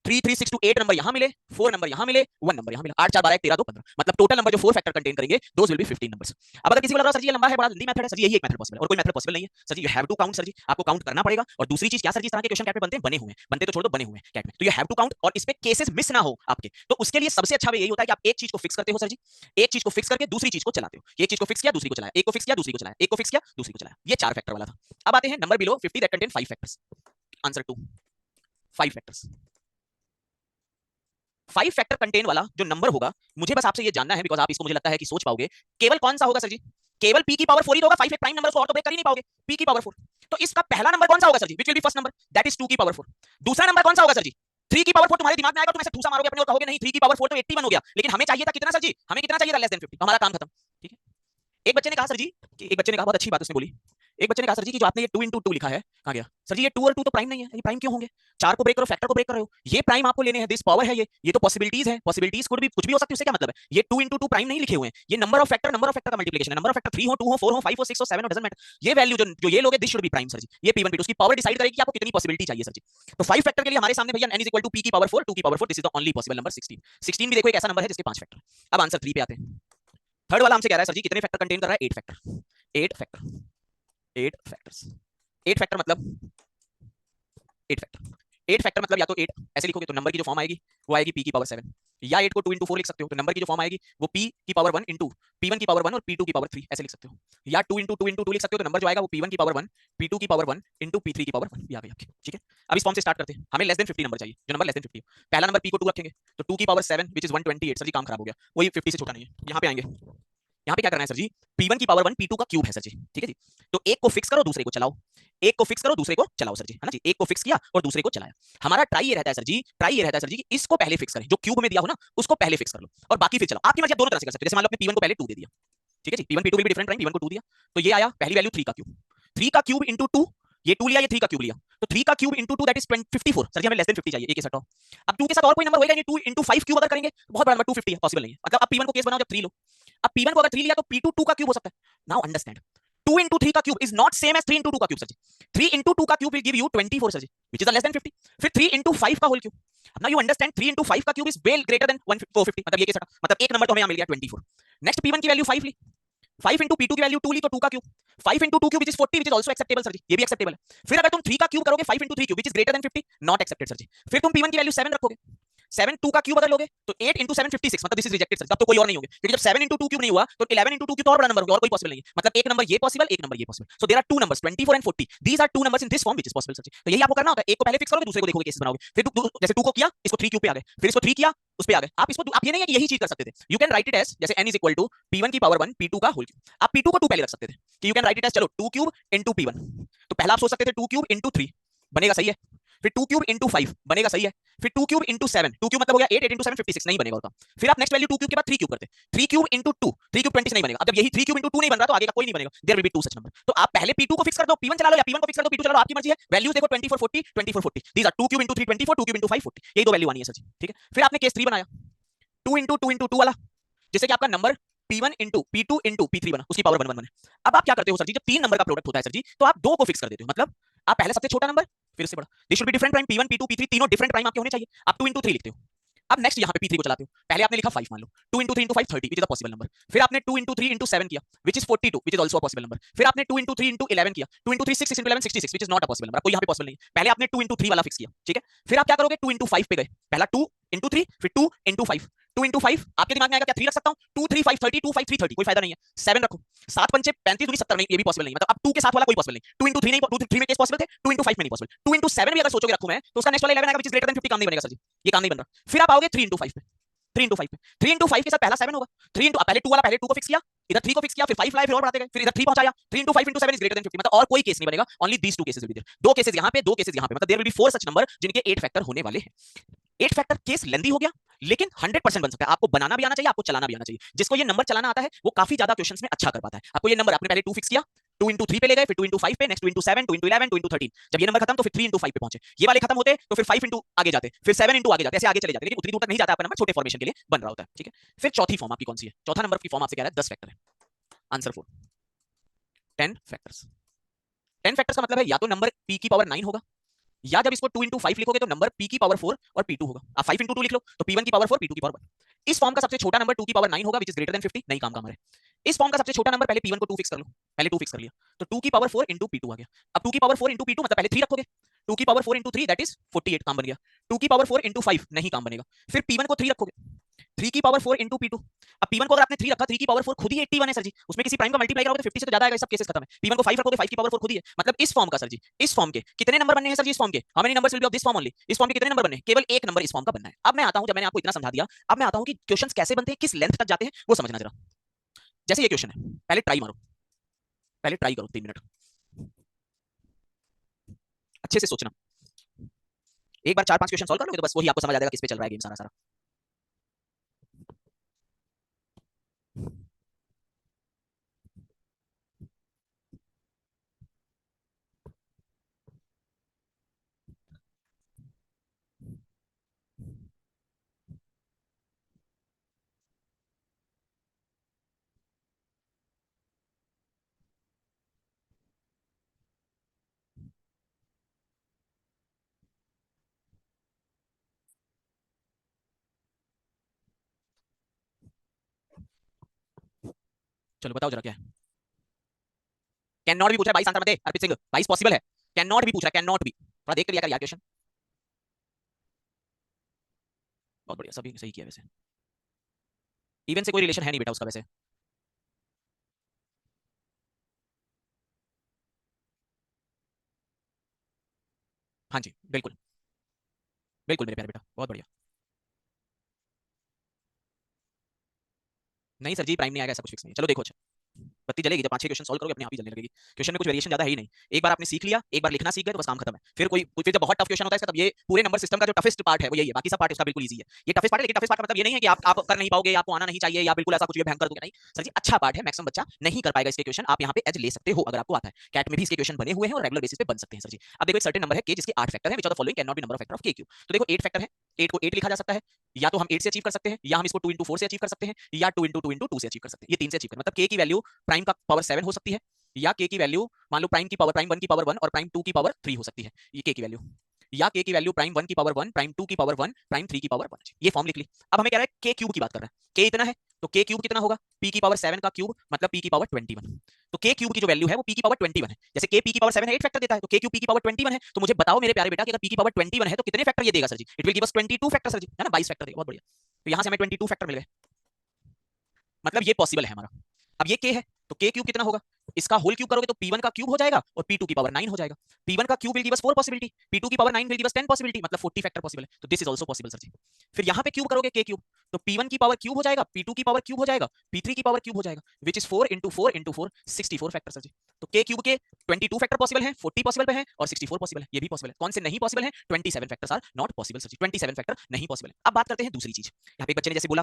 3 3 6 to 8 नंबर यहां मिले, 4 नंबर यहां मिले, 1 नंबर यहां मिला, 8 4 12 1 13 2 15, मतलब टोटल नंबर जो 4 फैक्टर कंटेन करेंगे दोस विल बी 15 नंबर्स। अब अगर किसी को लग रहा है सर जी ये लंबा है, बड़ा जल्दी मेथड है, सर जी यही एक मेथड पॉसिबल है और कोई मेथड पॉसिबल नहीं है sir ji. You have to count sir ji, आपको काउंट करना पड़ेगा। और दूसरी चीज क्या सर जी, इस तरह के क्वेश्चन कैट में बनते हैं, बने हुए हैं, बनते तो छोड़ दो, बने हुए हैं कैट में, तो यू हैव टू काउंट और इसमें केसेस मिस ना हो आपके। तो उसके लिए सबसे अच्छा वे यही होता है कि आप एक चीज को फिक्स करते हो सर जी, एक चीज को फिक्स करके दूसरी चीज को चलाते हो, एक चीज को फिक्स किया दूसरी को चलाया, एक को फिक्स किया दूसरी को चलाया, एक को फिक्स किया दूसरी को चलाया, ये 4 फैक्टर वाला था। अब आते हैं number below 50 that contain 5 factors. Answer 2 5 factors. 5 factor contain वाला जो नंबर होगा, मुझे बस आपसे ये जानना है, बिकॉज आप इसको मुझे लगता है कि सोच पाओगे, केवल कौन सा होगा सर जी? केवल p की पावर 4 ही तो होगा, 5 एक प्राइम नंबर को और तो ब्रेक कर ही नहीं पाओगे, p की पावर 4। तो इसका पहला नंबर कौन सा होगा sir ji? Which will be first number, that is 2 की पावर 4। दूसरा नंबर कौन सा होगा सर जी? 3 की पावर 4 तुम्हारे दिमाग में आएगा, तुम ऐसे ठूसा मारोगे अपने और कहोगे नहीं 3 की पावर 4 तो 81 हो गया, लेकिन हमें चाहिए था कितना सर जी? हमें कितना चाहिए था? लेस देन 50, हमारा काम खत्म। ठीक है। एक बच्चे ने कहा सर जी, कि एक बच्चे ने कहा, बहुत अच्छी बात उसने बोली, एक बच्चे ने कहा सर जी कि जो आपने ये 2 into 2 लिखा है, कहां गया सर जी? ये 2 और 2 तो प्राइम नहीं है, ये प्राइम क्यों होंगे? 4 को ब्रेक करो, फैक्टर को ब्रेक कर रहे हो, ये प्राइम आपको लेने हैं, दिस पावर है, ये तो पॉसिबिलिटीज है, पॉसिबिलिटीज कुड भी कुछ भी हो सकती है, उससे क्या मतलब है? ये 2 into 2 प्राइम नहीं लिखे हुए हैं, ये नंबर ऑफ फैक्टर का मल्टीप्लिकेशन है, नंबर ऑफ फैक्टर 3 हो 2 हो 4 हो 5 हो 6 हो 7 हो, डजंट मैटर। ये वैल्यू जो ये लोगे, this should be prime sir ji. ये P1 P2 उसकी पावर डिसाइड करेगी कि आपको कितनी पॉसिबिलिटी चाहिए सर जी। तो 5 फैक्टर के लिए हमारे सामने भैया n is equal to p की पावर 4 2 की power 4, this is the only possible number 16। 16 भी देखो एक ऐसा नंबर है जिसके 5 फैक्टर। अब आंसर 3 पे आते हैं। थर्ड वाला हमसे कह रहा है सर जी कितने फैक्टर कंटेन कर रहा है? 8 फैक्टर। 8 factor, 8 factors. 8 फैक्टर मतलब 8 फैक्टर, 8 फैक्टर मतलब या तो 8 ऐसे लिखोगे तो नंबर की जो फॉर्म आएगी वो आएगी p की पावर 7, या 8 को 2 into 4 लिख सकते हो तो नंबर की जो फॉर्म आएगी वो p की पावर 1 into p1 की पावर 1 और p2 की पावर 3 ऐसे लिख सकते हो, या 2 into 2 into 2 लिख सकते हो तो नंबर जो आएगा वो p1 की पावर 1 p2 की पावर 1 into p3 की पावर 1 ये आ गई आपकी। ठीक है। अब इस फॉर्म से स्टार्ट करते हैं, हमें लेस देन 50 नंबर चाहिए, जो नंबर लेस देन 50 है। पहला नंबर p को 2 रखेंगे तो 2 की पावर 7 which is 128, सर जी काम खराब हो गया, वही 50 से छोटा नहीं है। यहाँ पे आएंगे, यहाँ पे क्या करना है सर जी? P1 की पावर 1 P2 का क्यूब है सर जी। ठीक है जी। तो एक को फिक्स करो दूसरे को चलाओ, एक को फिक्स करो दूसरे को चलाओ सर जी, है ना जी। एक को फिक्स किया और दूसरे को चलाया। हमारा ट्राई ये रहता है सर जी, ट्राई ये रहता है सर जी कि इसको पहले फिक्स करें, जो क्यूब में दिया हो ना उसको पहले फिक्स कर लो और बाकी फिर चलाओ। आपकी मर्जी, दोनों तरह से कर सकते हो। जैसे मान लो अपने P1 को पहले 2 दे दिया, ठीक है जी, P1 P2 will be different, P1 को 2 दिया तो ये आया पहली वैल्यू 3 का क्यूब, 3 का क्यूब into 2, ये 2 लिया, ये 3 का क्यूब लिया, तो 3 का cube into 2 that is 54। Sir ji हमें लेस देन 50 चाहिए, एक के साथ। अब 2 के साथ और कोई नंबर होएगा नहीं, 2 into 5 क्यूब अगर करेंगे तो बहुत बड़ा नंबर 250 है, पॉसिबल नहीं है। मतलब अब P1 को केस बनाओ जब 3 लो, अब P1 को अगर 3 लिया तो P2 2 का क्यूब हो सकता है। नाउ अंडरस्टैंड, 2 into 3 का cube is not same as 3 into 2 का क्यूब सर जी। 3 into 2 का cube will give you 24 sir ji, which is less than 50। फिर 3 into 5 का होल क्यूब, अब नाउ यू अंडरस्टैंड 3 into 5 का cube is well greater than 450, मतलब ये case हटा, मतलब एक नंबर तो हमें यहां मिल गया 24। नेक्स्ट P1 की वैल्यू 5 ली, 5 into P2 की वैल्यू 2 ली तो 2 का cube, 5 into 2 cube which is 40 which is also acceptable sir ji, ये भी एक्सेप्टेबल है। फिर अगर तुम 3 का क्यूब करोगे 5 into 3 क्यूब which is greater than 50, not accepted sir ji. फिर तुम P1 की वैल्यू 7 रखोगे, 7 2 का क्यूब अगर लोगे तो 8 into 7 56, मतलब दिस इज रिजेक्टेड सर, तब तो कोई और नहीं होंगे, क्योंकि जब 7 into 2 क्यूब नहीं हुआ तो 11 into 2 क्यूब तो और बड़ा नंबर हो गया, और कोई पॉसिबल नहीं है। मतलब एक नंबर ये पॉसिबल, एक नंबर ये possible. So there are two numbers 24 and 40, these are two numbers in this form which is possible sir ji. तो यही आपको करना होता है, एक को पहले फिक्स करोगे दूसरे को देखोगे केसेस बनाओगे। फिर जैसे 2 को किया इसको 3 क्यूब पे आ गए, फिर इसको 3 किया उस पे आ गए। आप इसको, आप ये नहीं है कि यही चीज कर सकते थे, you can write it as जैसे n is equal to P1 की पावर 1 P2 का होल क्यूब। आप P2 को 2 पहले रख सकते थे कि you can write it as चलो 2 क्यूब into P1, तो पहला आप सोच सकते थे 2 क्यूब into 3 बनेगा, सही है। फिर 2 क्यूब into 5 बनेगा, सही है। फिर 2 क्यूब into 7, 2 क्यूब मतलब हो गया 8, 8 into 7 56, नहीं बनेगा उसका। फिर आप नेक्स्ट वैल्यू 2 क्यूब के बाद 3 क्यूब करते, 3 क्यूब into 2, 3 क्यूब 20 नहीं बनेगा। अब जब यही 3 क्यूब into 2 नहीं बन रहा तो आगे का कोई नहीं बनेगा, there will be 2 such number. तो आप पहले P2 को फिक्स कर दो, P1 चला लो, या P1 को फिक्स कर दो, P2 चला लो, आपकी मर्जी है। वैल्यूज देखो 24 40 24 40, these are 2 cube into 3 24, 2 cube into 5 40, यही दो वैल्यू आनी है सर जी। ठीक है। फिर आपने केस 3 बनाया 2 into 2 into 2 वाला, जैसे कि आपका number P1 into P2 into P3 बना, उसकी पावर 1 1 1 है। अब आप क्या करते हो सर जी, जब 3 नंबर का प्रोडक्ट होता है सर जी तो आप 2 को फिक्स कर देते हो, मतलब आप पहले सबसे छोटा नंबर फिर उससे बड़ा, this should be different prime, P1 P2 P3 तीनों डिफरेंट प्राइम आपके होने चाहिए। आप 2 into 3 लिखते हो। अब नेक्स्ट यहाँ पे P3 को चलाते हो, पहले आपने लिखा 5 मान लो, 2 into 3 into 5 30 which is a possible number। फिर आपने 2 into 3 into 7 किया which is 42 which is also a possible number। फिर आपने 2 into 3 into 11 किया, 2 into 3 6 6 into 11 66 which is not a possible number, कोई यहाँ पे पॉसिबल नहीं है। पहले आपने 2 into 3 वाला फिक्स किया, ठीक है। फिर आप क्या करोगे 2 into 5 पे गए, पहला 2 into 3 फिर 2 into 5, 2 into 5 आपके दिमाग में आएगा क्या 3 रख सकता हूँ, 2 3 5 30, 2 5 3 30, कोई फायदा नहीं है। 7 रखो, 7 पंचे 35 दूनी 70 नहीं, ये भी पॉसिबल नहीं है। मतलब अब 2 के साथ वाला कोई पॉसिबल नहीं, 2 into 3 नहीं, 2 3 में केस पॉसिबल थे, 2 into 5 में नहीं पॉसिबल, 2 into 7 भी अगर सोचोगे रखूं मैं तो उसका नेक्स्ट वाला 11 आएगा which is greater than 50, काम नहीं बनेगा सर जी, ये काम नहीं बन रहा। फिर आप आओगे 3 into 5 पे, 3 into 5 पे, 3 into 5 के साथ पहला 7 होगा, 3 into पहले 2 वाला, पहले 2 को फिक्स किया, इधर 3 को फिक्स किया, फिर 5 लाए, फिर और बढ़ाते गए, फिर इधर 3 पहुंचाया, 3 into 5 into 7 is greater than 50, मतलब और कोई केस नहीं बनेगा, only these two cases will be there। दो केसेस यहां पे, दो केसेस यहां पे, मतलब there will be 4 such number जिनके 8 फैक्टर होने वाले हैं। 8 फैक्टर केस लेंदी हो गया, लेकिन 100% बन सकता है। आपको बनाना भी आना चाहिए, आपको चलाना भी आना चाहिए। जिसको ये नंबर चलाना आता है वो काफी ज्यादा क्वेश्चंस में अच्छा कर पाता है। आपको ये नंबर आपने पहले 2 फिक्स किया, 2 into 3 पे ले गए, फिर 2 into 5 पे, नेक्स्ट 2 into 7, 2 into 11, 2 into 13। जब ये नंबर खत्म तो फिर 3 into 5 पे पहुंचे। ये वाले खत्म होते तो फिर 5 into आगे जाते, फिर 7 into आगे जाते, ऐसे आगे चले जाते, लेकिन उतनी दूर तक नहीं जाता आपका नंबर, छोटे फॉर्मेशन के लिए बन रहा होता है। ठीक है, फिर चौथी फॉर्म आपकी कौन सी है? चौथा नंबर की फॉर्म आपसे कह रहा है 10 फैक्टर है। Answer 4 10 factors. 10 फैक्टर्स का मतलब है या तो नंबर p की पावर 9 होगा, या जब इसको 2 into 5 लिखोगे तो नंबर p की पावर 4 और p2 होगा। आप 5 into 2 लिख लो तो p1 की पावर 4, p2 की पावर 1। इस फॉर्म का सबसे छोटा नंबर 2 की पावर 9 होगा, विच इज ग्रेटर देन 50। नहीं, काम का हमारे इस फॉर्म का सबसे छोटा नंबर, पहले p1 को 2 फिक्स कर लो, पहले 2 फिक्स कर लिया तो 2 की पावर 4 into p2 आ गया। अब 2 की पावर 4 into p2 मतलब पहले 3 रखोगे, 2 की पावर 4 into 3 दैट इज 48, काम बन गया। 2 की पावर 4 into 5 नहीं काम बनेगा, फिर p1 को 3 रखोगे, 3 की पावर 4 into p2। अब p1 को अगर आपने 3 रखा, 3 की पावर 4 खुद ही 81 है सर जी, उसमें किसी प्राइम का मल्टीप्लाई करोगे तो 50 से तो ज्यादा आएगा, सब केसेस खत्म है। p1 को 5 रखोगे, 5 की पावर 4 खुद ही है। मतलब इस फॉर्म का सर जी, इस फॉर्म के कितने नंबर बनने हैं सर जी? इस फॉर्म के how many numbers will be of this form only? इस फॉर्म के कितने नंबर बनने हैं? केवल एक नंबर इस फॉर्म का बनना है। अब मैं आता हूं, जब मैंने आपको इतना समझा दिया, अब मैं आता हूं कि क्वेश्चंस कैसे बनते हैं, किस लेंथ तक जाते हैं, वो समझना जरा। जैसे ये क्वेश्चन है, पहले ट्राई मारो, पहले ट्राई करो 3 मिनट, अच्छे से सोचना। एक बार 4-5 क्वेश्चन सॉल्व कर लोगे तो बस वही आपको समझ आ जाएगा किस पे चल रहा है गेम सारा सारा। चलो बताओ जरा क्या है। कैन नॉट भी पूछ रहा है 22, आंसर मत दे अर्पित सिंह, 22 पॉसिबल है। कैन नॉट भी पूछ रहा है, कैन नॉट भी, थोड़ा देख के लिया कर यार क्वेश्चन। बहुत बढ़िया, सभी सही किया वैसे। इवन से कोई रिलेशन है नहीं बेटा उसका वैसे। हाँ जी बिल्कुल, बिल्कुल मेरे प्यारे बेटा, बहुत बढ़िया। नहीं सर जी, प्राइम नहीं आएगा, ऐसा कुछ फिक्स नहीं है। चलो देखो, अच्छा बत्ती जलेगी जब 5-6 क्वेश्चन सॉल्व करोगे, अपने आप ही जलने लगेगी। क्वेश्चन में कुछ वेरिएशन ज्यादा है ही नहीं। एक बार आपने सीख लिया, एक बार लिखना सीख गए तो बस काम खत्म है। फिर जब बहुत टफ क्वेश्चन होता है इसका, तब ये पूरे नंबर सिस्टम का जो टफेस्ट पार्ट है वो यही है, बाकी सब पार्ट इसका बिल्कुल इजी है। ये टफेस्ट पार्ट है, लेकिन टफेस्ट पार्ट का मतलब ये नहीं है कि आप कर नहीं पाओगे, आपको आना नहीं चाहिए, या बिल्कुल ऐसा कुछ भी भयंकर दोगे, नहीं सर जी। अच्छा पार्ट है, मैक्सिमम बच्चा नहीं कर पाएगा इसके क्वेश्चन, आप यहाँ पे एज ले सकते हो अगर आपको आता है। कैट में भी इसके क्वेश्चन बने हुए हैं और रेगुलर बेसिस पे बन सकते हैं सर जी। अब देखो एक सर्टेन नंबर है के, जिसके 8 फैक्टर है, which of the following can not be number of factor of के क्यूब। तो देखो 8 फैक्टर है, 8 को 8 लिखा जा सकता है, या तो हम 8 से अचीव कर सकते हैं, या हम इसको 2 into 4 से अचीव कर सकते हैं, या 2 into 2 into 2 से अचीव कर सकते हैं। ये 3 से अचीव कर, मतलब के की वैल्यू प्राइम का पावर 7 हो सकती है, या के की वैल्यू मान लो प्राइम की पावर, प्राइम 1 की पावर 1 और प्राइम 2 की पावर 3 हो सकती है, ये के की वैल्यू। या के की वैल्यू प्राइम 1 की पावर 1, प्राइम 2 की पावर 1, प्राइम 3 की पावर 1। ये फॉर्म लिख ली। अब हमें कह रहा है के क्यूब की बात कर रहा है, के इतना है तो के क्यूब कितना होगा? पी की पावर 7 का क्यूब मतलब पी की पावर 21। तो के क्यूब की जो वैल्यू है वो पी की पावर 21 है। जैसे के पी की पावर 7 है, 8 फैक्टर देता है, तो के क्यूब पी की पावर 21 है। तो मुझे बताओ मेरे प्यारे बेटा कि अगर पी की पावर 21 है तो कितने फैक्टर ये देगा sir ji? It will give us 22 factor sir ji, है ना, 22 फैक्टर देगा। बहुत बढ़िया, तो यहां से हमें 22 फैक्टर मिल गए, मतलब ये पॉसिबल है हमारा। अब ये के है तो के क्यूब कितना होगा? इसका होल क्यूब करोगे तो p1 का क्यूब हो जाएगा और p2 की पावर 9 हो जाएगा। p1 का cube will give us 4 possibility, p2 की power 9 will give us 10 possibility, मतलब 40 फैक्टर पॉसिबल है। तो this is also possible sir ji. फिर यहां पे क्यूब करोगे के क्यूब, तो p1 की पावर क्यूब हो जाएगा, p2 की पावर क्यूब हो जाएगा, p3 की पावर क्यूब हो जाएगा, which is 4 into 4 into 4 64 factor sir ji. तो के क्यूब के 22 फैक्टर पॉसिबल है, 40 पॉसिबल पे है और 64 पॉसिबल है, ये भी पॉसिबल है। कौन से नहीं पॉसिबल है? 27 factors are not possible sir ji, 27 factor नहीं पॉसिबल है। अब बात करते हैं दूसरी चीज। यहाँ पे एक बच्चे ने जैसे बोला,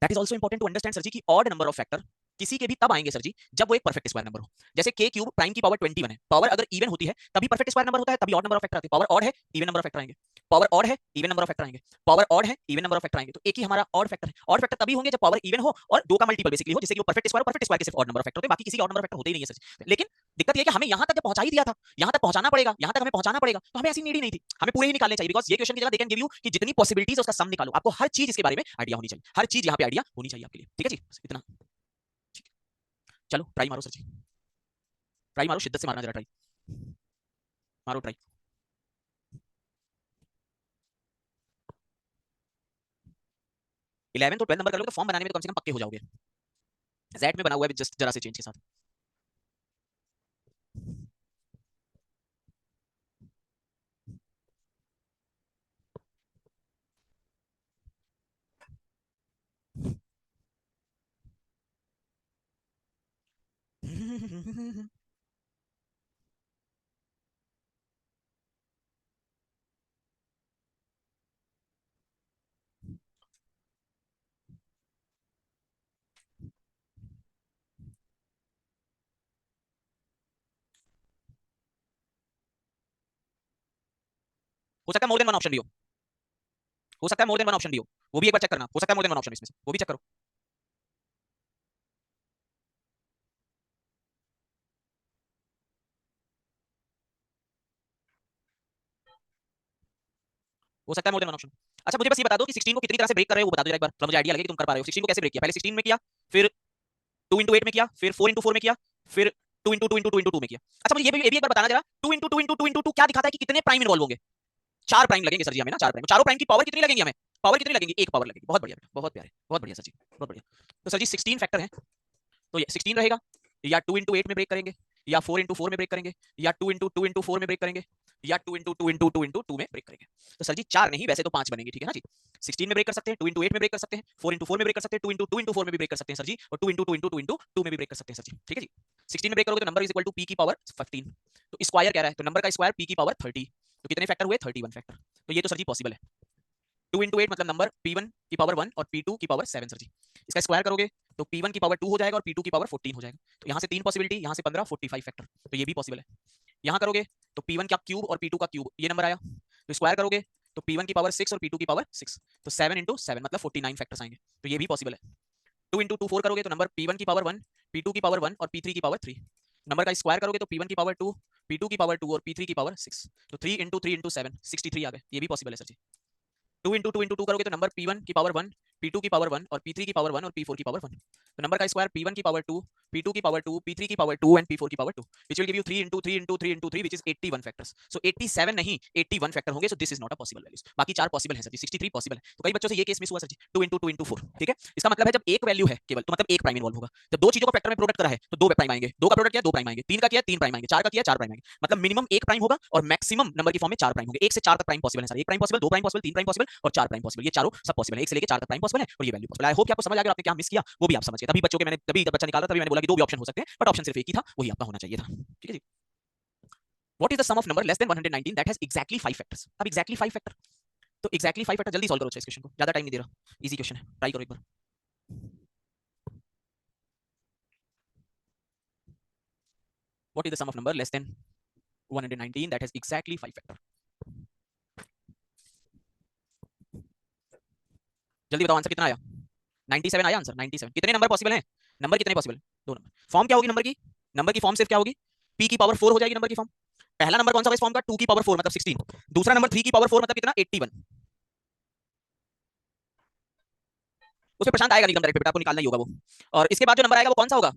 that is also important to understand sir ji कि ऑड नंबर ऑफ फैक्टर किसी के भी तब आएंगे सर जी जब वो एक परफेक्ट स्क्वायर नंबर हो। जैसे के क्यूब प्राइम की पावर 21 है, पावर अगर इवन होती है तभी परफेक्ट स्क्वायर नंबर होता है, तभी ऑड नंबर ऑफ फैक्टर आते हैं। पावर ऑड है, इवन नंबर ऑफ फैक्टर आएंगे। पावर ऑड है, इवन नंबर ऑफ फैक्टर आएंगे। पावर ऑड है, इवन नंबर ऑफ फैक्टर आएंगे। तो एक ही हमारा ऑड फैक्टर है। ऑड फैक्टर तभी होंगे जब पावर इवन हो और दो का मल्टीपल बेसिकली हो, जैसे कि वो परफेक्ट स्क्वायर के सिर्फ ऑड नंबर ऑफ फैक्टर होते हैं, बाकी किसी ऑड नंबर फैक्टर होते ही नहीं है सर। लेकिन दिक्कत ये है कि हमें यहां तक जब पहुंचा ही दिया था, यहां तक पहुंचाना पड़ेगा, यहां तक हमें पहुंचाना पड़ेगा, तो हमें ऐसी नीड ही नहीं थी, हमें पूरे ही निकालने चाहिए। बिकॉज ये क्वेश्चन की जगह दे कैन गिव यू कि जितनी पॉसिबिलिटीज है उसका सम निकालो, आपको हर चीज इसके बारे में आइडिया होनी चाहिए, हर चीज यहाँ पे आइडिया होनी चाहिए आपके लिए। ठीक है जी, बस इतना। चलो ट्राई मारो सर जी, ट्राई मारो, शिद्दत से मारना जरा, ट्राई मारो, ट्राई। 11 तो 12 नंबर कर लोगे तो फॉर्म बनाने में तो कम से कम पक्के हो जाओगे। जेड में बना हुआ है जस्ट जरा से चेंज के साथ। हो सकता है मोर देन वन ऑप्शन भी हो सकता है मोर देन वन ऑप्शन भी वो भी एक बार चेक करना, हो सकता है मोर देन वन ऑप्शन इसमें से, वो भी चेक करो। हो सकता है मोर देन वन ऑप्शन। अच्छा मुझे बस ये बता दो कि 16 को कितनी तरह से ब्रेक कर रहे हो वो बता दो एक बार, थोड़ा मुझे आइडिया लगे कि तुम कर पा रहे हो। 16 को कैसे ब्रेक किया? पहले 16 में किया, फिर 2 into 8 में किया, फिर 4 into 4 में किया, फिर 2 into 2 into 2 into 2 में किया। अच्छा मुझे ये भी एक बार बताना जरा, 2 into 2 into 2 into 2 क्या दिखाता है कि कितने प्राइम इन्वॉल्व होंगे? 4 प्राइम लगेंगे सर जी हमें ना, 4 प्राइम। चारों प्राइम की पावर कितनी लगेंगी हमें? पावर कितनी लगेंगी? एक पावर लगेगी। बहुत बढ़िया बेटा, बहुत प्यारे, बहुत बढ़िया सर जी, बहुत बढ़िया। तो सर जी 16 फैक्टर है, तो ये 16 रहेगा, या 2 into 8 में ब्रेक करेंगे, या 4 into 4 में ब्रेक करेंगे, या 2 into 2 into 4 में ब्रेक करेंगे, या 2 into 2 into 2 into 2 में ब्रेक करेंगे। तो सर जी 4 नहीं, वैसे तो 5 बनेंगे, ठीक है ना जी। 16 में ब्रेक कर सकते हैं, 2 into 8 में ब्रेक कर सकते हैं, 4 into 4 में ब्रेक कर सकते हैं, 2 into 2 into 4 में भी ब्रेक कर सकते हैं सर जी, और 2 into 2 into 2 into 2 में भी ब्रेक कर सकते हैं सर जी, ठीक है जी। 16 में ब्रेक करोगे तो number is equal to p की पावर 15, तो स्क्वायर कह रहा है, तो नंबर का स्क्वायर p की पावर 30, तो कितने फैक्टर हुए? 31 फैक्टर। तो ये तो सर जी पॉसिबल है। 2 into 8 मतलब नंबर p1 की पावर 1 और p2 की पावर 7 सर जी। इसका स्क्वायर करोगे तो p1 की पावर 2 हो जाएगा और p2 की पावर 14 हो जाएगा। तो यहाँ से 3 पॉसिबिलिटी, यहाँ से 15, 45 फैक्टर, तो ये भी पॉसिबल है। यहाँ करोगे तो p1 का क्यूब और p2 का क्यूब, ये नंबर आया, तो स्क्वायर करोगे तो p1 की पावर 6 और p2 की पावर 6, तो 7 into 7 मतलब 49 फैक्टर्स आएंगे, तो ये भी पॉसिबल है। 2 into 2 4 करोगे तो नंबर p1 की पावर 1, p2 की पावर 1 और p3 की पावर 3, नंबर का स्क्वायर करोगे तो p1 की पावर 2, p2 की पावर 2 और p3 की पावर 6, तो 3 into 3 into 7 63 आ गए, ये भी पॉसिबल है सर जी। 2 into 2 into 2 करोगे तो नंबर p1 की पावर 1, p2 की पावर 1 और p3 की पावर 1 और p4 की पावर 1, तो नंबर का स्क्वायर p1 की पावर 2, p2 की पावर 2, p3 की पावर 2 एंड p4 की power 2, which will give you 3 into 3 into 3 into 3 which is 81 factors. So 87 नहीं 81 फैक्टर होंगे, so this is not a possible values. बाकी 4 possible है sir जी, 63 possible है। तो कई बच्चों से ये केस मिस हुआ सर जी, 2 into 2 into 4, ठीक है। इसका मतलब है जब एक वैल्यू है केवल, तो मतलब एक प्राइम इन्वॉल्व होगा। जब दो चीजों को फैक्टर में प्रोडक्ट करा है तो दो प्राइम आएंगे, दो का प्रोडक्ट किया 2 प्राइम आएंगे, 3 का किया 3 प्राइम आएंगे, 4 का किया 4 प्राइम आएंगे, मतलब मिनिमम एक प्राइम होगा और मैक्सिमम नंबर की फॉर्म में 4 प्राइम होंगे। 1 से 4 तक प्राइम पॉसिबल है sir, 1 prime possible, 2 prime possible, 3 prime possible और 4 प्राइम पॉसिबल, ये चारों सब पॉसिबल है। 1 से लेके 4 तक प्राइम पॉसिबल है और ये वैल्यू पॉसिबल है। आई होप कि आपको समझ आ गया, आपने क्या मिस किया वो भी आप समझ गए। तभी बच्चों के मैंने तभी जब बच्चा निकाला तभी मैंने बोला कि दो भी ऑप्शन हो सकते हैं, बट ऑप्शन सिर्फ एक ही था, वही आपका होना चाहिए था, ठीक है जी। What is the sum of number less than 119 that has exactly 5 factors? अब एग्जैक्टली 5 फैक्टर, तो एग्जैक्टली 5 फैक्टर जल्दी सॉल्व करो इस क्वेश्चन को, ज्यादा टाइम नहीं दे रहा, इजी क्वेश्चन है, ट्राई करो एक बार। What is the sum of number less than 119 that has exactly 5 factor? जल्दी बताओ आंसर कितना आया? 97 आया आंसर, 97। कितने नंबर पॉसिबल हैं? नंबर कितने पॉसिबल है? दो नंबर। फॉर्म क्या होगी नंबर की? नंबर की फॉर्म सिर्फ क्या होगी? p की पावर 4 हो जाएगी नंबर की फॉर्म। पहला नंबर कौन सा होगा इस फॉर्म का? 2 की पावर 4 मतलब 16, दूसरा नंबर 3 की पावर 4 मतलब कितना? 81। उसमें प्रशांत आएगा नहीं एकदम डायरेक्ट बेटा, आपको निकालना ही होगा वो। और इसके बाद जो नंबर आएगा वो कौन सा होगा?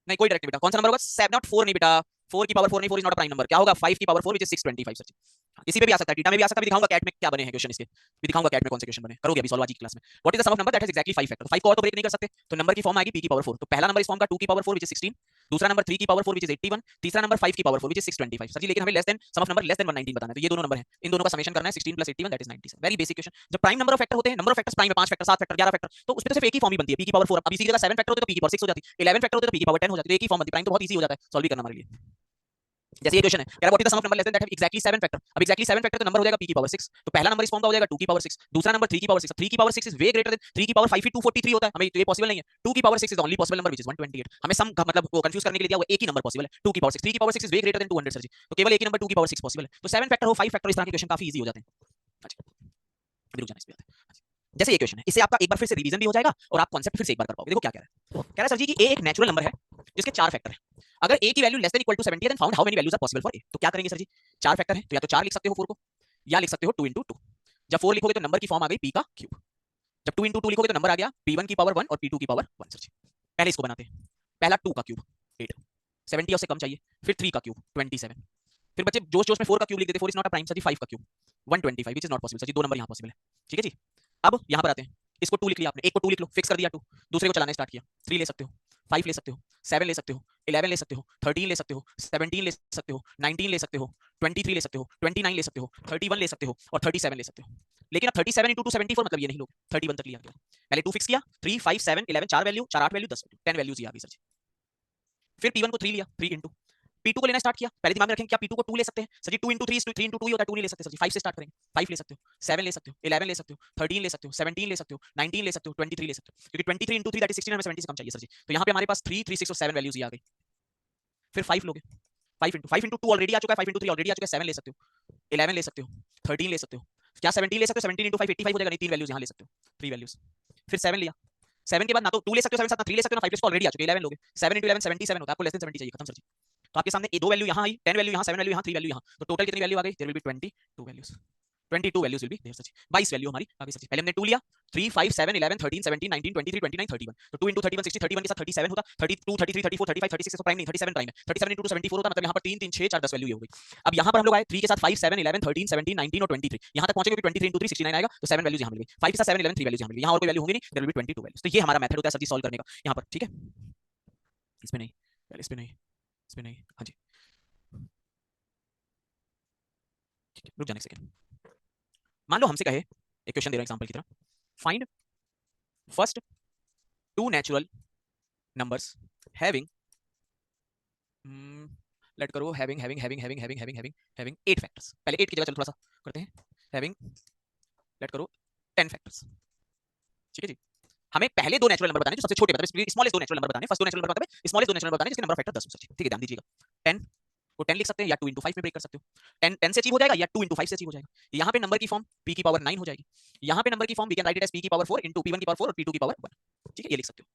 नहीं कोई डायरेक्ट बेटा, कौन सा नंबर होगा? 7 नॉट 4 नहीं बेटा, 4 की पावर 4 नहीं, 4 is not a prime number. क्या होगा? 5 की पावर 4 विच इज 625 सर। इसी पे भी आ सकता है, टीटा में भी आ सकता है, भी दिखाऊंगा कैट में क्या बने हैं क्वेश्चन इसके, भी दिखाऊंगा कैट में कौन से क्वेश्चन बने, करोगे अभी सॉल्व आज की क्लास में। What is the sum of number that has exactly 5 factor? 5 को और तो ब्रेक नहीं कर सकते, तो नंबर की फॉर्म आएगी p की पावर 4। तो पहला नंबर इस फॉर्म का 2 की पावर 4 विच इज 16, दूसरा नंबर 3 की पावर 4 विच इज 81, तीसरा नंबर 5 की power 4 which is 625 sir ji. लेकिन हमें less than sum of number less than 119 बताना है, तो ये दोनों नंबर हैं, इन दोनों का समेशन करना है, 16 + 81 that is 90 sir. Very basic question. जब प्राइम नंबर ऑफ फैक्टर होते हैं, नंबर ऑफ फैक्टर्स प्राइम में 5 फैक्टर 7 फैक्टर 11 फैक्टर, तो उसमें तो सिर्फ एक ही फॉर्म ही बनती है p की पावर 4। अब इसी जगह 7 फैक्टर होते तो p की पावर 6 हो जाती, 11 फैक्टर होते तो p की पावर 10 हो जाती, तो एक ही फॉर्म बनती। प्राइम तो बहुत इजी हो जाता है सॉल्व भी करना हमारे लिए। जैसे ये क्वेश्चन है, कह रहा what is the sum of number less than that have exactly 7 factor. अब एक्जेक्टली 7 फैक्टर तो नंबर हो जाएगा p की पावर 6, तो पहला नंबर इस फॉर्म का हो जाएगा 2 की पावर 6, दूसरा नंबर 3 की पावर 6। 3 की power 6 is way greater then 3 की पावर 5 ही 243 होता है, हमें तो ये पॉसिबल नहीं है। 2 की power 6 is the only possible number which is 128। हमें सम मतलब वो कंफ्यूज करने के लिए दिया हुआ एक ही नंबर पॉसिबल है, 2 की पावर 6। 3 की power 6 is way greater than 200 sir ji, तो केवल एक ही नंबर 2 की पावर 6 पॉसिबल है। तो 7 फैक्टर हो 5 फैक्टर, इस तरह के क्वेश्चन काफी इजी हो जाते हैं। अच्छा अभी रुक जाना इस पे आते हैं। अच्छा, जैसे ये क्वेश्चन है, इससे आपका एक बार फिर से रिवीजन भी हो जाएगा और आप कॉन्सेप्ट फिर से एक बार कर पाओगे। देखो क्या कह रहा है, कह रहा है सर जी कि a एक नेचुरल नंबर है जिसके 4 फैक्टर हैं। अगर a की value less than equal to 70 है, then found how many values are possible for a। तो क्या करेंगे सर जी, 4 फैक्टर है तो या तो 4 लिख सकते हो 4 को, या लिख सकते हो 2 into 2। जब 4 लिखोगे तो नंबर की फॉर्म आ गई p का क्यूब, जब 2 into 2 लिखोगे तो नंबर आ गया p1 की पावर 1 और p2 की पावर 1 सर जी। पहले इसको बनाते हैं, पहला 2 का क्यूब 8, 70 उससे कम चाहिए, फिर 3 का क्यूब 27, फिर बच्चे जोश जोश में 4 का क्यूब लिख देते, 4 is not a prime sir ji. 5 का cube 125 which is not possible sir ji, दो नंबर यहाँ पॉसिबल है, ठीक है जी। अब यहाँ पर आते हैं, इसको 2 लिख लिया आपने, एक को 2 लिख लो, फिक्स कर दिया 2, दूसरे को चलाना स्टार्ट किया, 3 ले सकते हो, 5 ले सकते हो, 7 ले सकते हो, 11 ले सकते हो, 13 ले सकते हो, 17 ले सकते हो, 19 ले सकते हो, 23 ले सकते हो, 29 ले सकते हो, 31 ले सकते हो और 37 ले सकते हो। लेकिन अब 37 इंटू 2 74 मतलब ये नहीं लोगे, 31 तक लिया गया। पहले 2 फिक्स किया, 3 5 7 11 4 वैल्यू, 4 8 वैल्यू 10 वैल्यू, 10 वैल्यूज ही आ गई सर जी। फिर p1 को 3 लिया, 3 इंटू p2 को लेना स्टार्ट किया। पहले दिमाग में रखेंगे क्या p2 को 2 ले सकते हैं sir ji, 2 into 3 is 3 into 2 ही होता है, 2 नहीं ले सकते सर जी। 5 से स्टार्ट करेंगे, 5 ले सकते हो, 7 ले सकते हो, 11 ले सकते हो, 13 ले सकते हो, 17 ले सकते हो, 19 ले सकते हो, 23 ले सकते हो, क्योंकि 23 into 3 दैट इज 16, हमें 70 से कम चाहिए सर जी। तो यहाँ पे हमारे पास 3 3 6 और 7 वैल्यूज ही आ गई। फिर 5 लोगे, 5 इंटू 2 ऑलरेडी आ चुका है, 5 इंटू 3 ऑलरेडी आ चुका है, 7 ले सकते हो, 11 ले सकते हो, 13 ले सकते हो, क्या 17 ले सकते हो, 17 इंटू 5 85 हो जाएगा, नहीं 3 वैल्यूज यहाँ ले सकते हो, 3 वैल्यूज, फिर 7 लिया, 7 के बाद ना तो 2 ले सकते हो, 7 साथ ना 3 ले सकते हो ना 5 ऑलरेडी आ चुके, 11 लोगे, 7 इंटू 11 77 होता है, आपको लेस देन 70 चाहिए, खत्म सर जी। तो आपके सामने 2 वैल्यू यहाँ आई, 10 वैल्यू यहाँ, 7 वैल्यू यहाँ, 3 वैल्यू यहाँ, तो टोटल कितनी वैल्यू आ गई, there will be 22 values, 22 values will be there sir ji, 22 value हमारी आगे सर जी। पहले हमने 2 लिया, 3 5 7 11 13 17 19 23 29 31, तो 2 इंटू 31 60, 31 के साथ 37 होता, 32 33 34 35 36 तो प्राइम नहीं, 37 प्राइम है, 37 इंटू 74 होता, मतलब यहाँ पर 3 3 6 4 10 वैल्यू ये हो गई। अब यहाँ पर हम लोग आए 3 के साथ 5 7 11 13 17 19 और 23, यहाँ तक पहुंचेंगे, 23 इंटू 3 69 आएगा, तो 7 वैल्यूज यहाँ मिल गई, 5 के साथ 7 11 3 वैल्यूज यहाँ मिल गई, यहाँ और कोई वैल्यू होंगी नहीं, देयर विल बी 22 वैल्यूज। तो ये हमारा मेथड होता है सर जी सॉल्व करने का यहाँ पर, ठीक है, इसमें नहीं, इसमें नहीं, इसमें नहीं, हाँ जी, ठीक है, रुक जाने एक सेकंड। मान लो हमसे कहे, एक क्वेश्चन दे रहा हूं एग्जांपल की तरह, find first two natural numbers having, लेट करो हैविंग 8 फैक्टर्स, पहले 8 की जगह चलो थोड़ा सा करते हैं, हैविंग लेट करो 10 फैक्टर्स, ठीक है जी। हमें पहले दो नेचुरल नंबर बताने जो सबसे छोटे बताने, स्मॉलेस्ट दो नेचुरल नंबर बताने, फर्स्ट दो नेचुरल नंबर बताने, स्मॉलेस्ट दो नेचुरल नंबर बताने जिसके नंबर ऑफ फैक्टर 10 हो, ठीक है, ध्यान दीजिएगा। 10 को 10 लिख सकते हैं या 2 इंटू 5 में ब्रेक कर सकते हो, 10 10 से अचीव हो जाएगा या 2 इंटू 5 से अचीव हो जाएगा। यहाँ पे नंबर की फॉर्म p की पावर 9 हो जाएगी, यहाँ पे नंबर की form we can write it as p की पावर 4 इंटू p1 की पावर 4 और p2 की पावर 1, ठीक है, ये लिख सकते हो।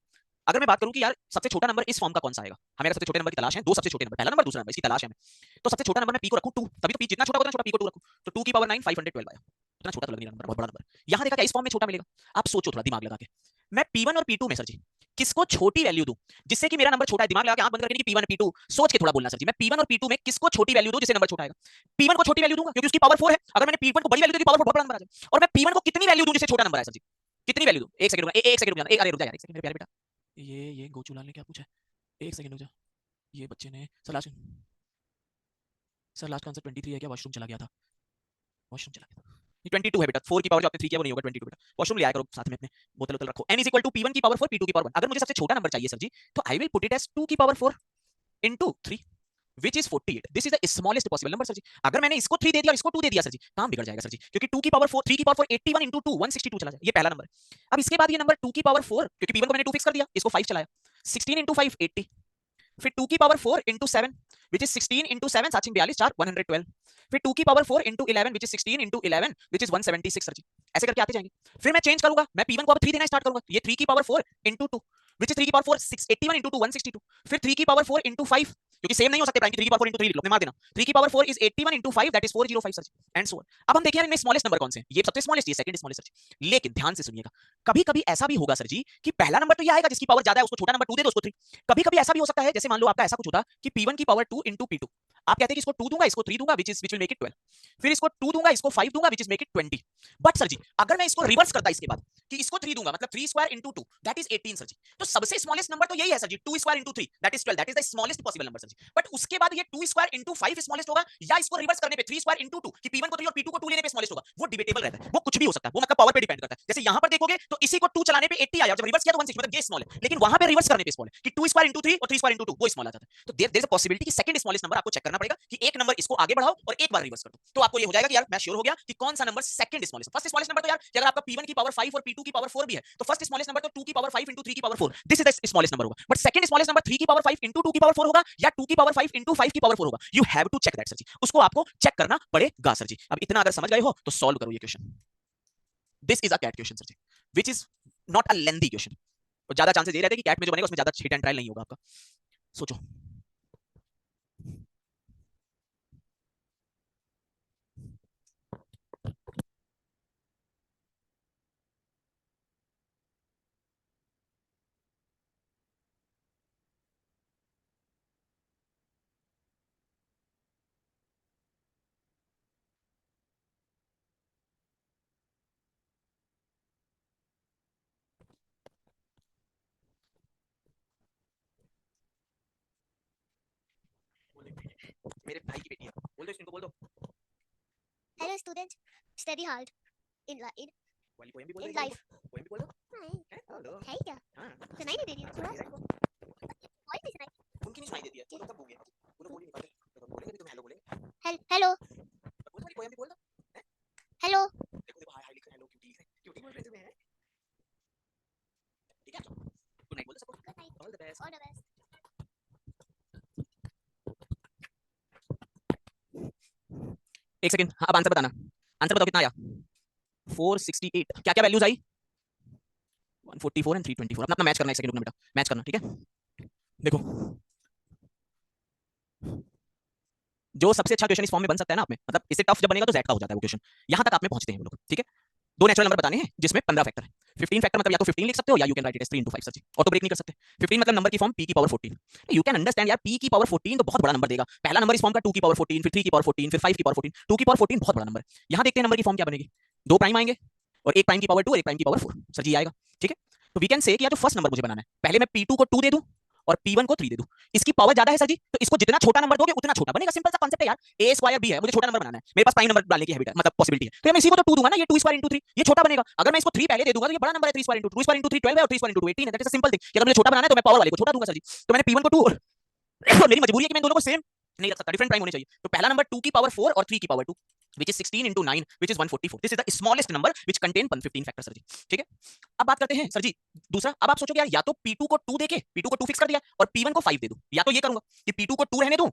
अगर मैं बात करूं कि यार सबसे छोटा नंबर इस फॉर्म का कौन सा आएगा, हमें अगर सबसे छोटे नंबर की तलाश है, दो सबसे छोटे नंबर, पहला नंबर दूसरा नंबर, इसकी तलाश है हमें, तो सबसे छोटा नंबर मैं p को रखूं 2, तभी तो p जितना छोटा होगा उतना छोटा p को 2 रखूं, तो 2 की पावर 9 512 आया, उतना छोटा तो लग नहीं रहा नंबर, बहुत बड़ा नंबर। यहाँ देखा क्या इस फॉर्म में छोटा मिलेगा, आप सोचो थोड़ा दिमाग लगा के, मैं p1 और p2 में सर जी किसको छोटी वैल्यू दूं जिससे कि मेरा नंबर छोटा है, दिमाग लगा के आंख बंद करके नहीं कि p1 p2, सोच के थोड़ा बोलना सर जी, मैं p1 और p2 में किसको छोटी वैल्यू दूं जिससे नंबर छोटा आएगा, p1 को छोटी वैल्यू दूंगा क्योंकि उसकी पावर 4 है, अगर मैंने p1 को बड़ी वैल्यू दी पावर 4 बहुत बड़ा नंबर आ जाए, और मैं p1 को कितनी वैल्यू दूं जिससे छोटा नंबर आए सर जी, कितनी वैल्यू दूं, एक सेकंड रुक, एक सेकंड रुक जाना, अरे रुक जा यार एक सेकंड मेरे प्यारे बेटा, ये गोचूलाल ने क्या पूछा है, एक सेकंड रुक जा, ये बच्चे ने सर लास्ट का आंसर 23 है क्या, वॉशरूम चला गया था, वॉशरूम चला गया था, ये 22 है बेटा, 4 की पावर जो आपने 3 किया वो नहीं होगा, 22 बेटा, वॉशरूम ले आया करो साथ में अपने, बोतल बोतल रखो, n is equal to p1 की पावर 4 p2 की पावर 1, अगर मुझे सबसे छोटा नंबर चाहिए सर जी तो I will put it as 2 की power 4 into 3 which is 48, this is the smallest possible number sir ji. अगर मैंने इसको 3 दे दिया और इसको 2 दे दिया सर जी, काम बिगड़ जाएगा सर जी, क्योंकि 2 की पावर 4 3 की पावर 4 81 into 2 162 चला जाए, ये पहला नंबर। अब इसके बाद ये नंबर 2 की पावर 4, क्योंकि p1 को मैंने 2 फिक्स कर दिया, इसको 5 चलाया, 16 into 5 80, फिर 2 की power 4 into 7 which is 16 into 7 7 42 4 112, फिर 2 की power 4 into 11 which is 16 into 11 which is 176 sir जी, ऐसे करके आते जाएंगे। फिर मैं चेंज करूंगा, मैं p1 को अब 3 देना स्टार्ट करूंगा, ये 3 की पावर 4 into 2 which is 3 की पावर 4 681 into 2 162, फिर 3 की पावर 4 into 5, क्योंकि सेम नहीं हो सकते प्राइम की, 3 की पावर 4 into 3 लिख लो, मैं मार देना, 3 की power 4 is 81 into 5 that is 405 sir ji, and so on. अब हम देखिए इनमें स्मॉलेस्ट नंबर कौन से हैं, ये सबसे स्मॉलेस्ट, ये सेकंड स्मॉलेस्ट सर जी। लेकिन ध्यान से सुनिएगा, कभी कभी ऐसा भी होगा सर जी कि पहला नंबर तो ये आएगा जिसकी पावर ज्यादा है उसको छोटा नंबर 2 दे दो, उसको 3। कभी कभी ऐसा भी हो सकता है, जैसे मान लो आपका ऐसा कुछ होता कि p1 की पावर 2 into p2, आप कहते हैं कि इसको 2 दूंगा इसको 3 दूंगा which will make it 12, फिर इसको 2 दूंगा इसको 5 दूंगा which is make it 20। But sir ji अगर मैं इसको रिवर्स करता इसके बाद कि इसको 3 दूंगा मतलब 3 square into 2 that is 18 sir ji, तो सबसे स्मॉलेस्ट नंबर तो यही है sir ji, 2 square into 3 that is 12, that is the smallest possible number sir ji. But उसके बाद ये 2 स्क्वायर into 5 स्मॉलेस्ट होगा या इसको रिवर्स करने पे 3 स्क्वायर into 2 कि p1 को 3 और p2 को 2 लेने पे स्मॉलेस्ट होगा, वो डिबेटेबल रहता है, वो कुछ भी हो सकता है, वो मतलब पावर पे डिपेंड करता है। जैसे यहां पर देखोगे तो इसी को 2 चलाने पे 80 आया, जब रिवर्स किया तो 160, मतलब ये स्मॉल है, लेकिन वहां पे रिवर्स करने पे स्मॉल है कि 2 स्क्वायर into 3 और 3 स्क्वायर into 2 वो स्मॉल आ जाता है। तो देयर इज अ पॉसिबिलिटी कि सेकंड स्मॉलेस्ट नंबर आपको चेक करना पड़ेगा कि एक नंबर इसको आगे बढ़ाओ और एक बार रिवर्स कर दो, तो आपको ये हो जाएगा कि यार मैं श्योर हो गया कि कौन सा number second smallest. First smallest number तो यार कि अगर आपका p1 की पावर 5 और p2 की पावर 4 भी है तो फर्स्ट स्मॉलेस्ट नंबर तो 2 की पावर 5 into 3 की power 4, this is the smallest number होगा। बट सेकंड स्मॉलेस्ट नंबर 3 की पावर 5 into 2 की पावर 4 होगा या 2 की पावर 5 into 5 की पावर 4 होगा, you have to check that sir ji, उसको आपको चेक करना पड़ेगा सर जी। अब इतना अगर समझ गए हो तो सॉल्व करो ये question, this is a CAT question sir ji, which is not a lengthy question, और ज्यादा चांसेस ये रहते हैं कि कैट में जो बनेगा उसमें ज्यादा हिट एंड ट्रायल नहीं होगा आपका। सोचो मेरे भाई की बेटी है, बोल दो इसको, बोल दो Hello student, study hard in life. वाली पोएम भी बोल दो, In life. पोएम भी बोल दो, नहीं हैं बोलो है क्या? हां सुनाई नहीं दे रही है थोड़ा सा? वॉइस नहीं सुनाई। उनकी नहीं सुनाई देती है, वो लोग कब बोल गए, वो लोग बोल नहीं पाते, तो बोलेंगे भी, तुम हेलो बोलेंगे, हेलो बोल वाली पोएम भी बोल दो, हैं हेलो। देखो देखो हाय हाय लिख रहे हैं लोग, क्यूटी लिख रहे हैं, क्यूटी बोल रहे हैं तुम्हें, ठीक है गुड नाइट बोल दो सबको, good night, all the best. All the best. एक सेकंड, हाँ अब आंसर बताना, आंसर बताओ कितना आया? 468, क्या क्या वैल्यूज आई? 144 एंड 324। अपना अपना मैच करना, एक सेकंड रुकना बेटा, मैच करना, ठीक है। देखो जो सबसे अच्छा क्वेश्चन इस फॉर्म में बन सकता है ना आप में, मतलब इससे टफ जब बनेगा तो जेड का हो जाता है वो क्वेश्चन, यहां तक आप में पहुंचते हैं वो लोग, ठीक है। दो नेचुरल नंबर बताने हैं जिसमें 15 फैक्टर है। 15 फैक्टर मतलब या तो 15 लिख सकते हो या you can write it as 3 into 5 sir ji, auto break नहीं कर सकते। 15 मतलब नंबर की फॉर्म p की पावर 14। यू कैन अंडरस्टैंड यार, p की पावर 14 तो बहुत बड़ा नंबर देगा। पहला नंबर इस फॉर्म का 2 की पावर 14, फिर 3 की पावर 14, फिर 5 की पावर 14, 2 की पावर 14 बहुत बड़ा नंबर है। यहां देखते हैं नंबर की फॉर्म क्या बनेगी। दो प्राइम आएंगे और एक प्राइम की पावर 2 और एक प्राइम की पावर 4 सर जी आएगा, ठीक है। तो वी कैन से कि या तो फर्स्ट नंबर मुझे बनाना है, पहले मैं p2 को 2 दे दूं और p1 को 3 दे दूं। इसकी पावर ज्यादा है सर जी, तो इसको जितना छोटा नंबर दोगे उतना छोटा बनेगा। सिंपल सा कांसेप्ट है यार, a स्क्वायर b है, मुझे छोटा नंबर बनाना है, मेरे पास प्राइम नंबर डालने की हैबिट है, मतलब पॉसिबिलिटी है, तो मैं इसी को तो 2 दूंगा ना, ये 2 स्क्वायर into 3 ये छोटा बनेगा। अगर मैं इसको 3 पहले दे दूंगा तो ये बड़ा नंबर है। 3 स्क्वायर into 2 स्क्वायर into 3 12 है और 3 स्क्वायर into 2 18 है। That is a simple thing कि अगर मुझे छोटा बनाना है तो मैं पावर वाले को छोटा दूंगा सर जी। तो मैंने p1 को 2 और मेरी मजबूरी है कि मैं दोनों को सेम नहीं रख सकता, डिफरेंट प्राइम होने चाहिए। तो पहला नंबर 2 की पावर 4 और 3 की power 2 which is 16 into 9 which is 144. This is the smallest number which contain 15 factor sir ji, ठीक है। अब बात करते हैं सर जी दूसरा। अब आप सोचोगे यार या तो p2 को 2 देके p2 को 2 फिक्स कर दिया और p1 को 5 दे दूं, या तो ये करूंगा कि p2 को 2 रहने दूं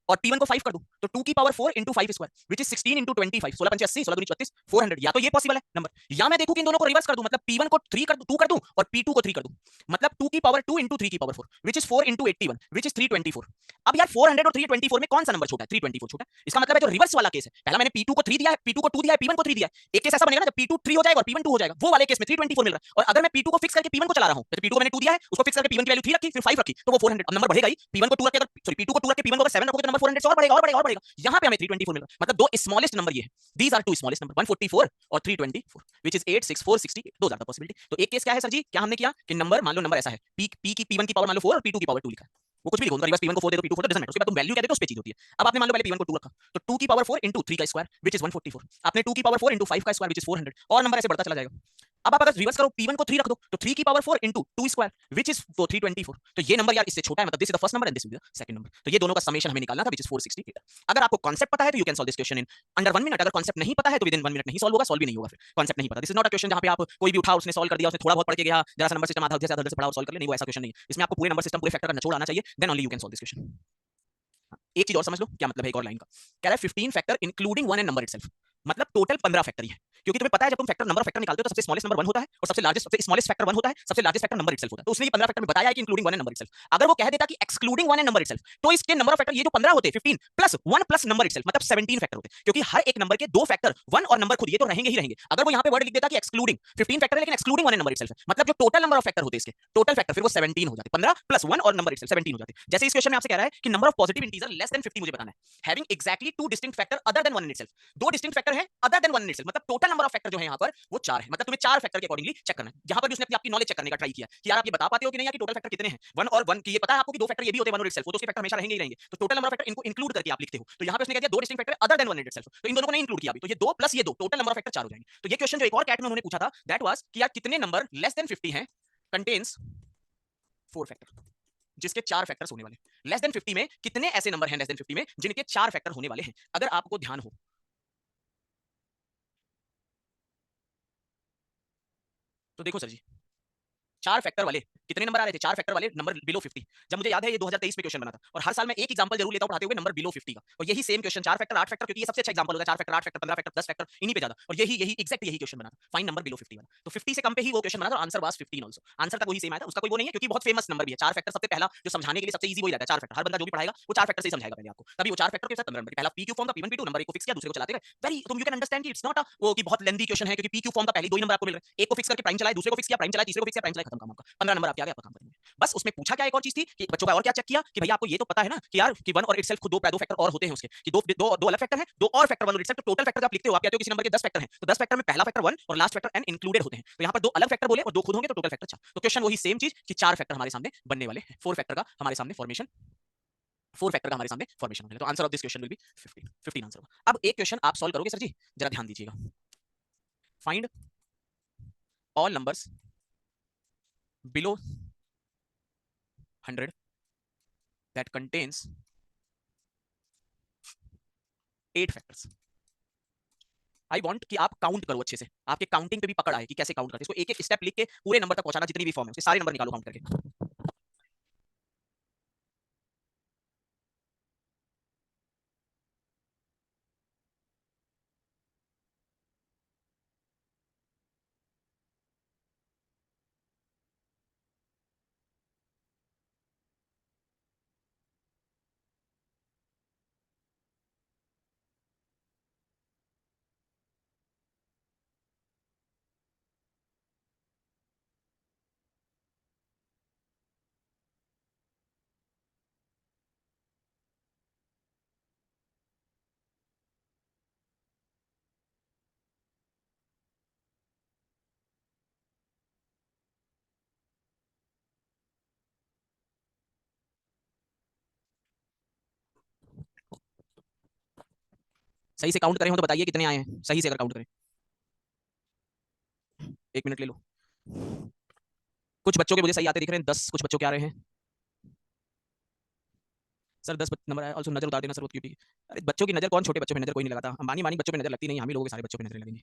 और p1 को 5 कर दूं, तो 2 की power 4 into 5 square which is 16 into 25, 16 पंचे 80, 16 दूनी 36, 400। या तो ये पॉसिबल है नंबर, या मैं देखूं कि इन दोनों को रिवर्स कर दूं, मतलब p1 को 3 कर दूं, 2 कर दूं और p2 को 3 कर दूं, मतलब 2 की पावर 2 into 3 की power 4 which is 4 into 81 which is 324। अब यार 400 और 324 में कौन सा नंबर छोटा है? 324 छोटा है। इसका मतलब है जो रिवर्स वाला केस है, पहला मैंने p2 को 3 दिया है, p2 को 2 दिया है, p1 को 3 दिया है। एक केस ऐसा बनेगा ना जब p2 3 हो जाएगा और p1 2 हो जाएगा, वो वाले केस में 324 मिल रहा है। और अगर मैं p2 को फिक्स करके p1 को चला रहा हूं, तो p2 को मैंने 2 दिया है, उसको फिक्स करके p1 की वैल्यू 3 रखी, फिर 5 रखी, तो वो 400। अब नंबर बढ़ेगा ही, p1 को 2 रख के, अगर सॉरी p2 को 2 रख के p1 को अगर 7 रखोगे तो नंबर 400 से और बढ़ेगा और बढ़ेगा और बढ़ेगा। यहां पे हमें 324 मिल रहा है, मतलब दो स्मॉलेस्ट नंबर ये है। These are two smallest number, 144 और 324 व्हिच इज 8 6 4 68। दो आर द पॉसिबिलिटी। तो एक केस क्या है सर जी, क्या हमने किया कि नंबर मान लो नंबर ऐसा है, p की p1 की पावर मान लो 4 और p2 की पावर 2 लिखा है, वो कुछ भी लिखो, उनका रिवर्स p1 को 4 दे दो, p2 को 4 डजंट मैटर, उसके बाद तुम वैल्यू क्या देते हो उस पे चीज होती है। अब आपने मान लो पहले p1 को 2 रखा, तो 2 की पावर 4 into 3 का स्क्वायर which is 144, आपने 2 की पावर 4 into 5 का स्क्वायर which is 400, और नंबर ऐसे बढ़ता चला जाएगा। अब आप अगर रिवर्स करो, p1 को 3 रख दो, तो 3 की power 4 into 2 square which is 324। तो ये नंबर यार इससे छोटा है, मतलब this is the first number and this is the second number. तो ये दोनों का समेशन हमें निकालना था which is 468। अगर आपको कांसेप्ट पता है तो you can solve this question in under 1 minute. अगर कांसेप्ट नहीं पता है तो विद इन 1 मिनट नहीं सॉल्व होगा, सॉल्व भी नहीं होगा। फिर कांसेप्ट नहीं पता, this is not a question जहां पे आप कोई भी उठा उसने सॉल्व कर दिया, उसने थोड़ा बहुत पढ़ के गया, जरा सा नंबर सिस्टम आधा जैसा से पढ़ा और सॉल्व कर ले, नहीं वो ऐसा क्वेश्चन नहीं है। इसमें आपको पूरे नंबर सिस्टम पूरे फैक्टर का निचोड़ आना चाहिए, then only you can solve this question. एक चीज और समझ लो क्या मतलब है एक और लाइन का, कह रहा है 15 factor including 1 and number itself, मतलब टोटल 15 फैक्टर ही है। क्योंकि तुम्हें पता है जब तुम फैक्टर नंबर फैक्टर निकालते हो तो सबसे स्मॉलेस्ट नंबर 1 होता है और सबसे लार्जेस्ट सबसे स्मॉलेस्ट फैक्टर 1 होता है, सबसे लार्जेस्ट फैक्टर नंबर इटसेल्फ होता है। तो उसने ये 15 फैक्टर में बताया है कि इंक्लूडिंग 1 एंड नंबर इटसेल्फ। अगर वो कह देता कि एक्सक्लूडिंग 1 एंड नंबर इटसेल्फ, तो इसके नंबर ऑफ फैक्टर ये जो 15 होते 15 प्लस 1 प्लस नंबर इटसेल्फ मतलब 17 फैक्टर होते, क्योंकि हर एक नंबर के दो फैक्टर 1 और नंबर खुद ये तो रहेंगे ही रहेंगे। अगर वो यहां पे वर्ड लिख देता कि एक्सक्लूडिंग 15 फैक्टर है लेकिन एक्सक्लूडिंग 1 एंड नंबर इटसेल्फ है, मतलब जो टोटल नंबर ऑफ फैक्टर होते इसके टोटल फैक्टर फिर वो 17 हो जाते, 15 प्लस 1 और नंबर इटसेल्फ 17 हो जाते। जैसे इस क्वेश्चन में आपसे कह रहा है कि number of positive integer less than 50 मुझे बताना है, having exactly 2 distinct factor other than 1 in itself. दो डिस्टिंक्ट फैक्टर हैं अदर देन 1 इन इटसेल्फ, मतलब टोटल नंबर ऑफ फैक्टर जो है यहां पर वो 4 है, मतलब तुम्हें 4 फैक्टर के अकॉर्डिंगली चेक करना है। जहां पर भी उसने आपकी नॉलेज चेक करने का ट्राई किया कि यार आप ये बता पाते हो कि नहीं कि टोटल फैक्टर कितने हैं 1 और 1 की, ये पता है आपको कि दो फैक्टर ये भी होते हैं 1 और इटसेल्फ, वो तो उसके फैक्टर हमेशा रहेंगे ही रहेंगे। तो टोटल नंबर ऑफ फैक्टर इनको इंक्लूड करके आप लिखते हो, तो यहां पे उसने कह दिया दो distinct factor other than 1 in itself, तो इन दोनों को नहीं इंक्लूड किया अभी, तो ये दो प्लस ये दो टोटल नंबर ऑफ फैक्टर 4 हो जाएंगे। तो ये क्वेश्चन जो एक और कैट में उन्होंने पूछा था दैट वाज कि यार कितने नंबर लेस देन 50 हैं कंटेन्स 4 फैक्टर, जिसके 4 फैक्टर्स होने वाले। लेस देन 50 में कितने ऐसे नंबर हैं लेस देन 50 में जिनके 4 फैक्टर होने वाले हैं, अगर आपको ध्यान हो। तो देखो सर जी, 4 फैक्टर वाले कितने नंबर आ रहे थे, 4 फैक्टर वाले नंबर बिलो 50। जब मुझे याद है ये 2023 में क्वेश्चन बना था, और हर साल मैं एक एग्जांपल जरूर लेता हूं पढ़ाते हुए नंबर बिलो 50 का, और यही सेम क्वेश्चन 4 फैक्टर 8 फैक्टर, क्योंकि ये सबसे अच्छा एग्जांपल होता है 4 फैक्टर 8 फैक्टर 15 फैक्टर 10 फैक्टर इन्हीं पे ज्यादा, और यही यही एग्जैक्ट यही क्वेश्चन बना था, फाइन नंबर बिलो 50 वाला। तो 50 से कम पे ही वो क्वेश्चन बना था, और आंसर वाज 15 आल्सो, आंसर तक वही सेम आया था, उसका कोई वो नहीं है, क्योंकि बहुत फेमस नंबर भी है 4 फैक्टर। सबसे पहला जो समझाने के लिए सबसे इजी वही रहता है 4 फैक्टर, हर बंदा जो भी पढ़ाएगा वो 4 फैक्टर से ही समझाएगा पहले आपको, तभी वो 4 फैक्टर के साथ 15 नंबर पहला p क्यू फॉर्म का p1 p2 नंबर एक को फिक्स किया दूसरे को चलाते गए, वेरी तुम यू कैन अंडरस्टैंड कि इट्स नॉट अ वो कि बहुत लेंथी क्वेश्चन है, क्योंकि p क्यू फॉर्म का पहले दो ही नंबर आपको मिल रहे हैं, एक को फिक्स करके प्राइम चलाए, दूसरे को फिक्स किया प्राइम चलाए, तीसरे को फिक्स किया प्राइम चलाए, खत्म काम आपका 15 नंबर आपके आ गए, आपका काम खत्म। बस उसमें पूछा क्या एक और चीज थी कि बच्चों का और क्या चेक किया कि भैया आपको ये तो पता है ना कि यार कि 1 और इटसेल्फ खुद दो फैक्टर और होते हैं उसके, कि दो अलग फैक्टर हैं, दो और फैक्टर 1 और इटसेल्फ, तो टोटल फैक्टर आप लिखते हो, आप कहते हो किसी नंबर के 10 फैक्टर हैं, तो 10 फैक्टर में पहला फैक्टर 1 और लास्ट फैक्टर n इंक्लूडेड होते हैं, तो यहाँ पर दो अलग फैक्टर बोले और दो खुद होंगे तो टोटल फैक्टर 4। तो क्वेश्चन वही सेम चीज कि 4 फैक्टर हमारे सामने बनने वाले हैं, 4 फैक्टर का हमारे सामने फॉर्मेशन 4 फैक्टर का हमारे सामने फॉर्मेशन होने वाला है। तो answer of this question will be 15 answer होगा। अब एक क्वेश्चन आप सॉल्व करोगे सर जी, जरा ध्यान दीजिएगा, find all numbers below 100 that contains 8 factors. I want कि आप काउंट करो अच्छे से, आपके काउंटिंग पे भी पकड़ आए कि कैसे काउंट करते हैं इसको, एक एक स्टेप लिख के पूरे नंबर तक पहुंचाना, जितनी भी फॉर्म है उसके सारे नंबर निकालो काउंट करके। सही से काउंट करें हो तो बताइए कितने आए हैं, सही से अगर काउंट करें। 1 मिनट ले लो। कुछ बच्चों के मुझे सही आते दिख रहे हैं 10, कुछ बच्चों के आ रहे हैं सर 10 नंबर आया। ऑल्सो नजर उतार देना सर, क्योंकि अरे बच्चों की नजर, कौन छोटे बच्चों पे नजर कोई नहीं लगाता, अंबानी मानी बच्चों पे नजर लगती नहीं, हम ही लोगों के सारे बच्चों पे नजर लगेंगे।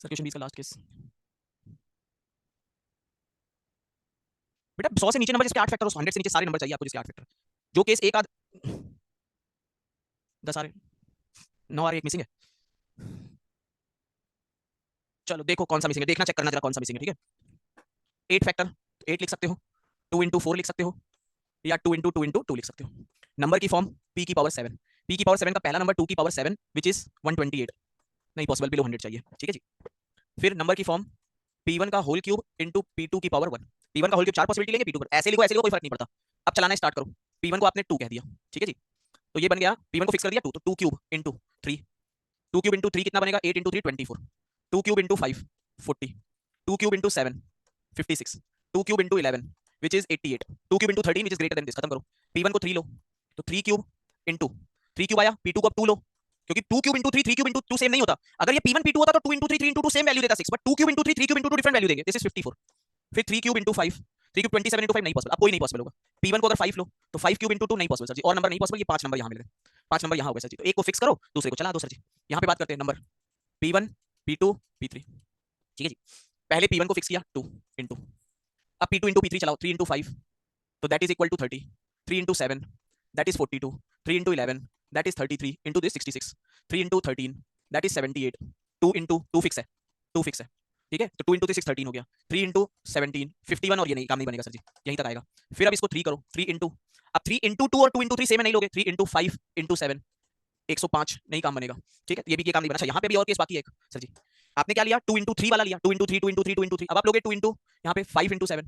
सर क्वेश्चन 20 का लास्ट केस बेटा, 100 से नीचे नंबर जिसके 8 फैक्टर हो, 100 से नीचे सारे नंबर चाहिए आपको जिसके 8 फैक्टर। जो केस एक आध 10 आ रहे, 9 आ रहे, एक मिसिंग है। चलो देखो कौन सा मिसिंग है, देखना चेक करना जरा कौन सा मिसिंग है, ठीक है। 8 फैक्टर, 8 लिख सकते हो, 2 इंटू 4 लिख सकते हो, या 2 इंटू 2 इंटू 2 लिख सकते हो। नंबर की फॉर्म p की पावर 7, p की पावर 7 का पहला नंबर 2 की पावर 7 विच इज 128, नहीं पॉसिबल, बिलो 100 चाहिए, ठीक है जी। फिर नंबर की फॉर्म p1 का होल क्यूब इंटू p2 की पावर 1, p1 का होल क्यूब 4 पॉसिबिलिटी लेंगे, p2 पर ऐसे लिखो कोई फर्क नहीं पड़ता। अब चलाना स्टार्ट करो, p1 को आपने 2 कह दिया, ठीक है जी। तो ये बन गया, p1 को फिक्स कर दिया 2, तो 2 क्यूब इंटू 3, 2 क्यूब इंटू 3 कितना बनेगा, 8 into 3 24, 2 cube into 5 40, 2 cube into 7 56, 2 cube into 11 which is 88, 2 cube into 13 which is greater than this. खत्म करो, p1 को 3 लो, तो 3 क्यूब इंटू 3 क्यूब आया, p2 को अब 2 लो, क्योंकि 2 cube into 3 3 cube into 2 same नहीं होता। अगर ये p1 p2 होता तो 2 इंटू 3 3 इंटू 2 सेम वैल्यू देता 6, but 2 cube into 3 3 cube into 2 different value देंगे, दिस इज 54। फिर 3 क्यूब इंटू 5, 3 क्यूब 27 इंटू 5 नहीं पॉसिबल, अब कोई नहीं पॉसिबल होगा। p1 को अगर 5 लो तो 5 क्यूब इंटू 2 नहीं पॉसिबल सर जी, और नंबर नहीं पॉसिबल, ये 5 नंबर यहाँ मिल गए, 5 नंबर यहाँ हो गए सर जी। तो एक को फिक्स करो, दूसरे को चला दो सर जी। यहाँ पे बात करते हैं नंबर p1 p2 p3, ठीक है जी। पहले p1 को फिक्स किया 2 इंटू, अब p2 इंटू p3 चलाओ, 3 इंटू 5 तो that is equal to 30, 3 into 7 that is 42, 3 into 11 that is 33 into this 66, 3 into 13 that is 78, 2 into 2 fix है, 2 फिक्स है, ठीक है। तो 2 इंटू 6 13 हो गया, 3 इंटू 17 51, और ये नहीं काम नहीं बनेगा सर जी, यहीं तक आएगा। फिर अब इसको 3 करो, 3 इंटू, अब 3 इंटू 2 और 2 इंटू 3 सेम नहीं लोगे, 3 इंटू 5 इंटू 7 105, नहीं काम बनेगा, ठीक है। ये भी ये काम नहीं बना। अच्छा यहाँ पे भी और केस बाकी है एक सर जी, आपने क्या लिया 2 इंटू 3 वाला लिया, 2 इंटू 3 2 इंटू 3 2 इंटू 3, अब आप लोगे 2 इंटू यहाँ पे 5 इंटू 7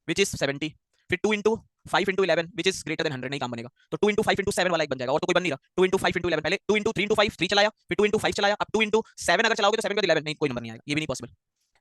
विच इज 70, फिर 2 into 5 into 11 which is greater than 100, नहीं काम बनेगा। तो 2 इंटू 5 इंटू 7 वाला एक बन जाएगा, और तो कोई बन नहीं रहा। 2 इंटू 5 इंटू 11, पहले 2 इंटू 3 इंटू 5 3 चलाया, फिर 2 इंटू 5 चलाया, अब 2 इंटू 7 अगर चलाओगे तो 7 का 11, नहीं कोई नंबर नहीं आएगा, ये भी नहीं पॉसिबल।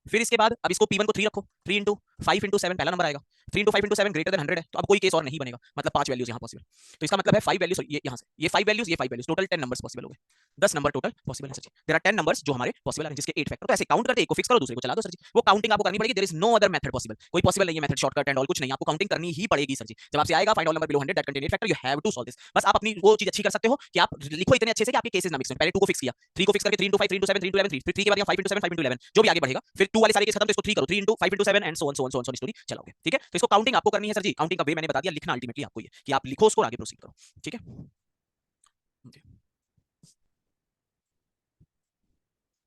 फिर इसके बाद अब इसको p1 को 3 रखो, 3 इंटू 5 इंटू 7 पहला नंबर आएगा, 3 इंटू 5 इंटू 7 ग्रेटर देन 100 है, तो अब कोई केस और नहीं बनेगा, मतलब 5 वैल्यूज यहाँ पॉसिबल। तो इसका मतलब है 5 वैल्यूज ये यहाँ से, ये 5 वैल्यूज, ये 5 वैल्यूज, टोटल 10 नंबर्स पॉसिबल हो गए, 10 नंबर टोटल पॉसिबल है sir ji. There are 10 numbers जो हमारे पॉसिबल है, जिसके 8 फैक्टर, तो ऐसे काउंट करते, एक को फिक्स करो, दूसरे को चला दो सर जी। वो काउंटिंग आपको करनी पड़ेगी, there is no other method possible, कोई पॉसिबल नहीं है मेथड, शॉर्टकट एंड ऑल कुछ नहीं, आपको काउंटिंग करनी ही पड़ेगी सर जी। जब आपसे आएगा find all number below 100 that contain 8 factor, you have to solve this. बस आप अपनी वो चीज अच्छी कर सकते हो कि आप लिखो इतने अच्छे से कि आपके केसेस ना मिक्स हो। पहले 2 को फिक्स किया, 3 को फिक्स करके 3 इंटू 5 3 इंटू 7 3 इंटू 11 3, फिर 3 के बाद 5 इंटू 7 5 इंटू 11, जो भी आगे बढ़ेगा, फिर 2 वाले सारे केस खत्म, तो इसको 3 करो, 3 into 5 into 7 and so on so on so on story चलाओगे, ठीक है। तो इसको काउंटिंग आपको करनी है सर जी, काउंटिंग का वे मैंने बता दिया, लिखना अल्टीमेटली आपको ये कि आप लिखो उसको और आगे प्रोसीड करो, ठीक है।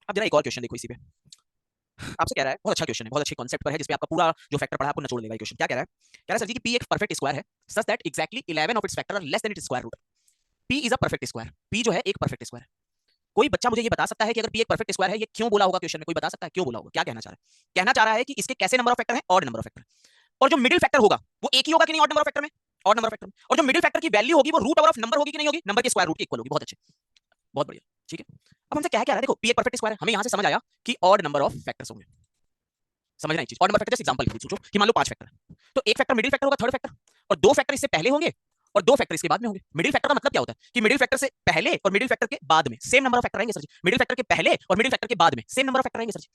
अब जरा एक और क्वेश्चन देखो इसी पे, आपसे कह रहा है, बहुत अच्छा क्वेश्चन है, बहुत अच्छे कॉन्सेप्ट पर है, जिसपे आपका पूरा जो फैक्टर पढ़ा आपको नचोड़ लेगा। क्वेश्चन क्या कह रहा है, कह रहा है सर जी कि p एक परफेक्ट स्क्वायर है such that exactly 11 of its factor are less than its square root. p is a perfect square, p जो है एक परफेक्ट स्क्वायर है। कोई बच्चा मुझे ये बता सकता है कि अगर p एक परफेक्ट स्क्वायर है, ये क्यों बोला होगा क्वेश्चन में, कोई बता सकता है क्यों बोला होगा, क्या कहना चाह रहा है? कहना चाह रहा है कि इसके कैसे नंबर ऑफ फैक्टर है, ऑड नंबर ऑफ फैक्टर, और जो मिडिल फैक्टर होगा वो एक ही होगा कि नहीं, ऑड नंबर ऑफ फैक्टर में, ऑड नंबर ऑफ फैक्टर में, और जो मिडिल फैक्टर की वैल्यू होगी वो रूट ओवर ऑफ नंबर होगी कि नहीं होगी, नंबर के स्क्वायर रूट के इक्वल होगी। बहुत अच्छे, बहुत बढ़िया, ठीक है। अब हमसे क्या कह रहा है, देखो p एक परफेक्ट स्क्वायर है, हमें यहां से समझ आया कि ऑड नंबर ऑफ फैक्टर्स होंगे। समझना एक चीज, ऑड नंबर फैक्टर, जैसे एग्जांपल के लिए सोचो कि मान लो 5 फैक्टर है, तो एक फैक्टर मिडिल फैक्टर होगा, थर्ड फैक्टर, और 2 फैक्टर इससे पहले होंगे और 2 फैक्टर इसके बाद में होंगे। मिडिल फैक्टर का मतलब क्या होता है कि मिडिल फैक्टर से पहले और मिडिल फैक्टर के बाद में सेम नंबर ऑफ फैक्टर आएंगे सर जी। मिडिल फैक्टर के पहले और मिडिल फैक्टर के बाद में सेम नंबर ऑफ फैक्टर आएंगे सर जी।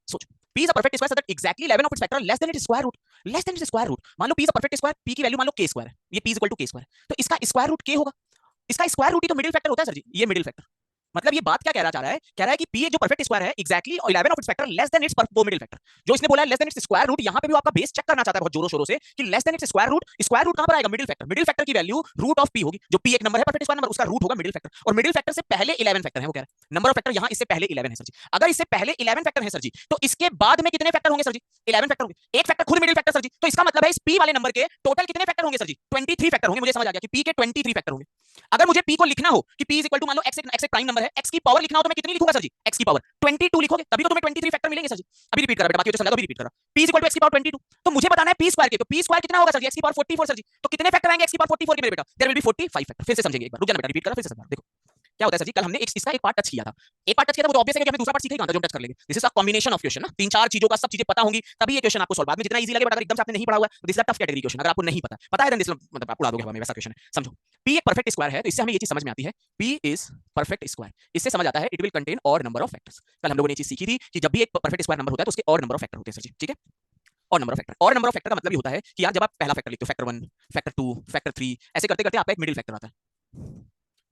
सोचो p is a perfect square so that exactly 11 of its factor less than its square root, less than its square root. मान लो p is a perfect square, p की value मान लो k square है, ये p is equal to k square, तो इसका square root k होगा, इसका स्क्वायर रूट ही तो मिडिल फैक्टर होता है सर जी, ये मिडिल फैक्टर। मतलब ये बात क्या कहना चाह रहा है, कह रहा है कि p एक जो परफेक्ट स्क्वायर है exactly 11 of its factor less than its वो मिडिल फैक्टर। जो इसने बोला है less than its square root, यहां पे भी आपका बेस चेक करना चाहता है बहुत जोरों शोरों से कि less than its square root कहां पर आएगा, मिडिल फैक्टर। मिडिल फैक्टर की वैल्यू रूट ऑफ p होगी, जो p एक नंबर है परफेक्ट स्क्वायर नंबर, उसका रूट होगा मिडिल फैक्टर, और मिडिल फैक्टर से पहले 11 फैक्टर है, वो कह रहा है नंबर ऑफ फैक्टर यहां इससे पहले 11 है सर जी। अगर इससे पहले 11 फैक्टर है सर जी, तो इसके बाद में कितने फैक्टर होंगे सर जी, 11 फैक्टर होंगे, एक फैक्टर खुद मिडिल फैक्टर सर जी। तो इसका मतलब है इस p वाले नंबर के टोटल कितने फैक्टर होंगे सर जी, 23 फैक्टर होंगे। मुझे समझ आ गया कि p के 23 फैक्टर होंगे। अगर मुझे p को लिखना हो कि p इज इक्वल टू मान लो x एक प्राइम नंबर है, x की पावर लिखना हो तो मैं कितनी लिखूंगा सर जी, x की पावर 22 लिखोगे, तभी तो तुम्हें 23 फैक्टर मिलेंगे सर जी। अभी रिपीट करा बेटा, बाकी तो समझा, अभी रिपीट करा, p is equal to x की पावर 22, तो मुझे बताना है p स्क्वायर के, तो p स्क्वायर कितना होगा सर जी, x की पावर 44 सर जी। तो कितने फैक्टर आएंगे x की पावर 44 के मेरे बेटा, देयर विल बी 45 फैक्टर। फिर से समझेंगे एक बार, रुक जाना बेटा, रिपीट करा फिर से समझा। देखो क्या होता है सर जी, कल हमने इसका एक पार्ट टच किया था, एक पार्ट टच किया था, वो तो ऑब्वियस है कि हमें दूसरा पार्ट सीखा ही कहां था जो हम टच कर लेंगे। This is a combination of question ना, तीन चार चीजों का सब चीजें पता होंगी तभी ये क्वेश्चन आपको सॉल्व, बाद में जितना इजी लगे, बट अगर एकदम से आपने नहीं पढ़ा हुआ तो this is a tough category question. अगर आपको नहीं पता है देन दिस मतलब आप उड़ा दोगे हवा में, वैसा क्वेश्चन है। समझो, P एक परफेक्ट स्क्वायर है, तो इससे हमें ये चीज समझ में आती है, P इज परफेक्ट स्क्वायर, इससे समझ आता है इट विल कंटेन और नंबर ऑफ फैक्टर्स। कल हम लोगों ने ये चीज सीखी थी कि जब भी एक परफेक्ट स्क्वायर नंबर होता है तो उसके और नंबर ऑफ फैक्टर होते हैं सर जी, ठीक है। और नंबर ऑफ फैक्टर, और नंबर ऑफ फैक्टर का मतलब ये होता है कि यार जब आप पहला फैक्टर लिखते हो, फैक्टर 1, फैक्टर 2, फैक्टर 3, ऐसे करते करते आपका एक मिडिल फैक्टर आता है,